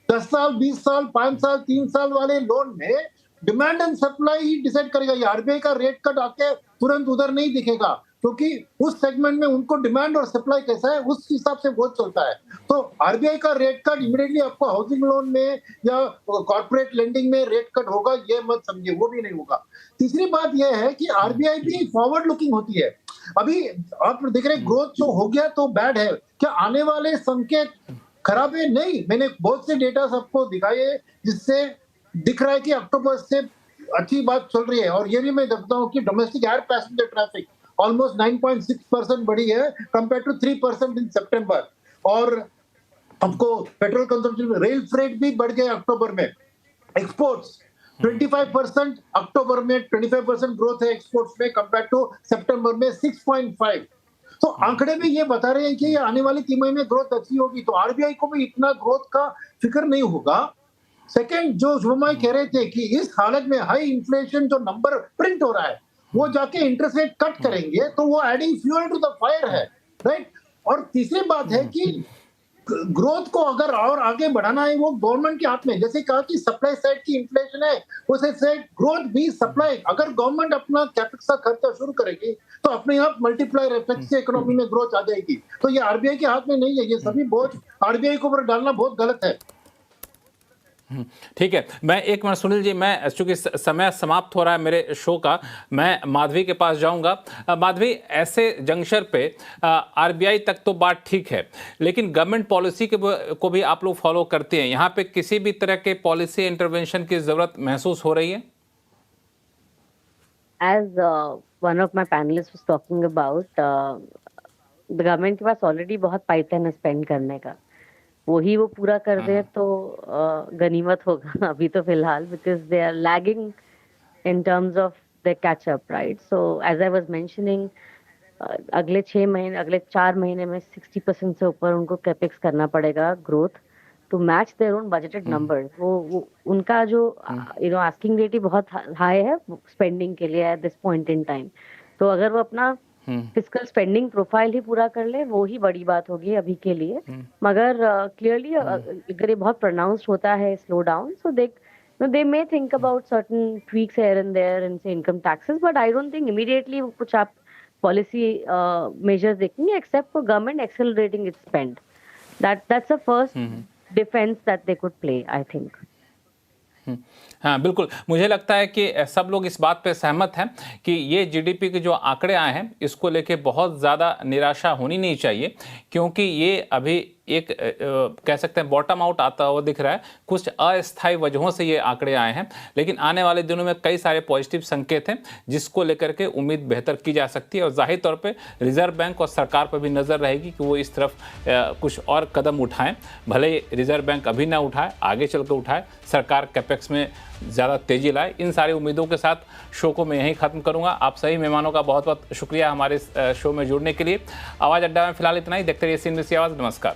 10 साल, 20 साल, 5 साल, 3 साल वाले लोन में demand and supply he decide करेगा। ये आरबीआई का रेट कट आके तुरंत उधर नहीं दिखेगा, क्योंकि उस सेगमेंट में उनको डिमांड और सप्लाई कैसा है उस हिसाब से वो चलता है। तो आरबीआई का रेट कट इमीडिएटली आपको हाउसिंग लोन में या कॉर्पोरेट लेंडिंग में रेट कट होगा, ये मत समझिए, वो भी नहीं होगा। तीसरी बात यह है कि आरबीआई भी फॉरवर्ड लुकिंग होती है। अभी आप देख रहे ग्रोथ जो हो गया तो बैड है, क्या आने वाले संकेत खराब है? नहीं, मैंने बहुत से डेटा सबको दिखाए जिससे दिख रहा है कि अक्टूबर से अच्छी बात चल रही है। और ये भी मैं देखता हूँ कि domestic air passenger traffic almost 9.6% बढ़ी है कंपेयर टू 3% इन सितंबर। और हमको पेट्रोल कंजम्पशन, रेल फ्रेट भी बढ़ गया अक्टूबर में। एक्सपोर्ट्स 25% अक्टूबर में, 25% ग्रोथ है एक्सपोर्ट्स में कंपेयर टू सितंबर में 6.5। तो आंकड़े भी ये बता रहे हैं कि आने वाली तिमाही में ग्रोथ अच्छी होगी, तो आरबीआई को भी इतना ग्रोथ का फिक्र नहीं होगा। सेकंड, जो शुभमय कह रहे थे कि इस हालत में हाई इन्फ्लेशन जो नंबर प्रिंट हो रहा है, वो जाके इंटरेस्ट रेट कट करेंगे, तो वो adding fuel to the fire है, राइट। और तीसरी बात है कि ग्रोथ को अगर और आगे बढ़ाना है वो गवर्नमेंट के हाथ में। जैसे कहा कि सप्लाई साइड की इन्फ्लेशन है, उसे से ग्रोथ भी सप्लाई, अगर गवर्नमेंट अपना कैपेक्स का खर्चा शुरू करेगी तो अपने आप मल्टीप्लायर इफेक्ट से इकोनॉमी में ग्रोथ आ जाएगी। तो ये आरबीआई के हाथ में नहीं है, ये सभी बोझ आरबीआई के ऊपर डालना बहुत गलत है। ठीक है, मैं एक मिनट सुनील जी, मैं चूंकि समय समाप्त हो रहा है मेरे शो का, मैं माधवी के पास जाऊंगा। माधवी, ऐसे जंक्शन पे आरबीआई तक तो बात ठीक है, लेकिन गवर्नमेंट पॉलिसी को भी आप लोग फॉलो करते हैं, यहाँ पे किसी भी तरह के पॉलिसी इंटरवेंशन की जरूरत महसूस हो रही है? As one of my panelists was talking about, the government के पास ऑलरेडी बहुत पाइपलाइन है स्पेंड करने का, वही वो पूरा कर दे तो गनीमत होगा अभी तो फिलहाल, because they are lagging in terms of the catch up, right. So as I was mentioning, अगले 6 महीने, अगले 4 महीने में 60% से ऊपर उनको कैपेक्स करना पड़ेगा growth to match their own budgeted numbers. वो उनका जो आस्किंग रेट ही बहुत हाई है स्पेंडिंग के लिए at this point in time. तो अगर वो अपना फिस्कल स्पेंडिंग प्रोफाइल ही पूरा कर ले, वो ही बड़ी बात होगी अभी के लिए। मगर क्लियरली अगर ये बहुत प्रोनाउंस्ड होता है slow down, so they may think about certain tweaks here and there in say income taxes, but I don't think immediately कुछ आप policy measures देखेंगे except for government accelerating its spend. That's the first defense that they could play, I think. हाँ बिल्कुल, मुझे लगता है कि सब लोग इस बात पे सहमत हैं कि ये जीडीपी के जो आंकड़े आए हैं इसको लेके बहुत ज़्यादा निराशा होनी नहीं चाहिए, क्योंकि ये अभी एक कह सकते हैं बॉटम आउट आता हुआ दिख रहा है। कुछ अस्थायी वजहों से ये आंकड़े आए हैं, लेकिन आने वाले दिनों में कई सारे पॉजिटिव संकेत हैं जिसको लेकर के उम्मीद बेहतर की जा सकती है। और जाहिर तौर पे रिजर्व बैंक और सरकार पर भी नज़र रहेगी कि वो इस तरफ कुछ और कदम उठाएं। भले ही रिजर्व बैंक अभी ना उठाए, आगे चल कर उठाए, सरकार कैपेक्स में ज़्यादा तेज़ी लाए। इन सारी उम्मीदों के साथ शो को मैं यहीं ख़त्म करूंगा। आप सभी मेहमानों का बहुत बहुत शुक्रिया हमारे शो में जुड़ने के लिए। आवाज़ अड्डा में फिलहाल इतना ही। देखते रहिए CNBC आवाज़। नमस्कार।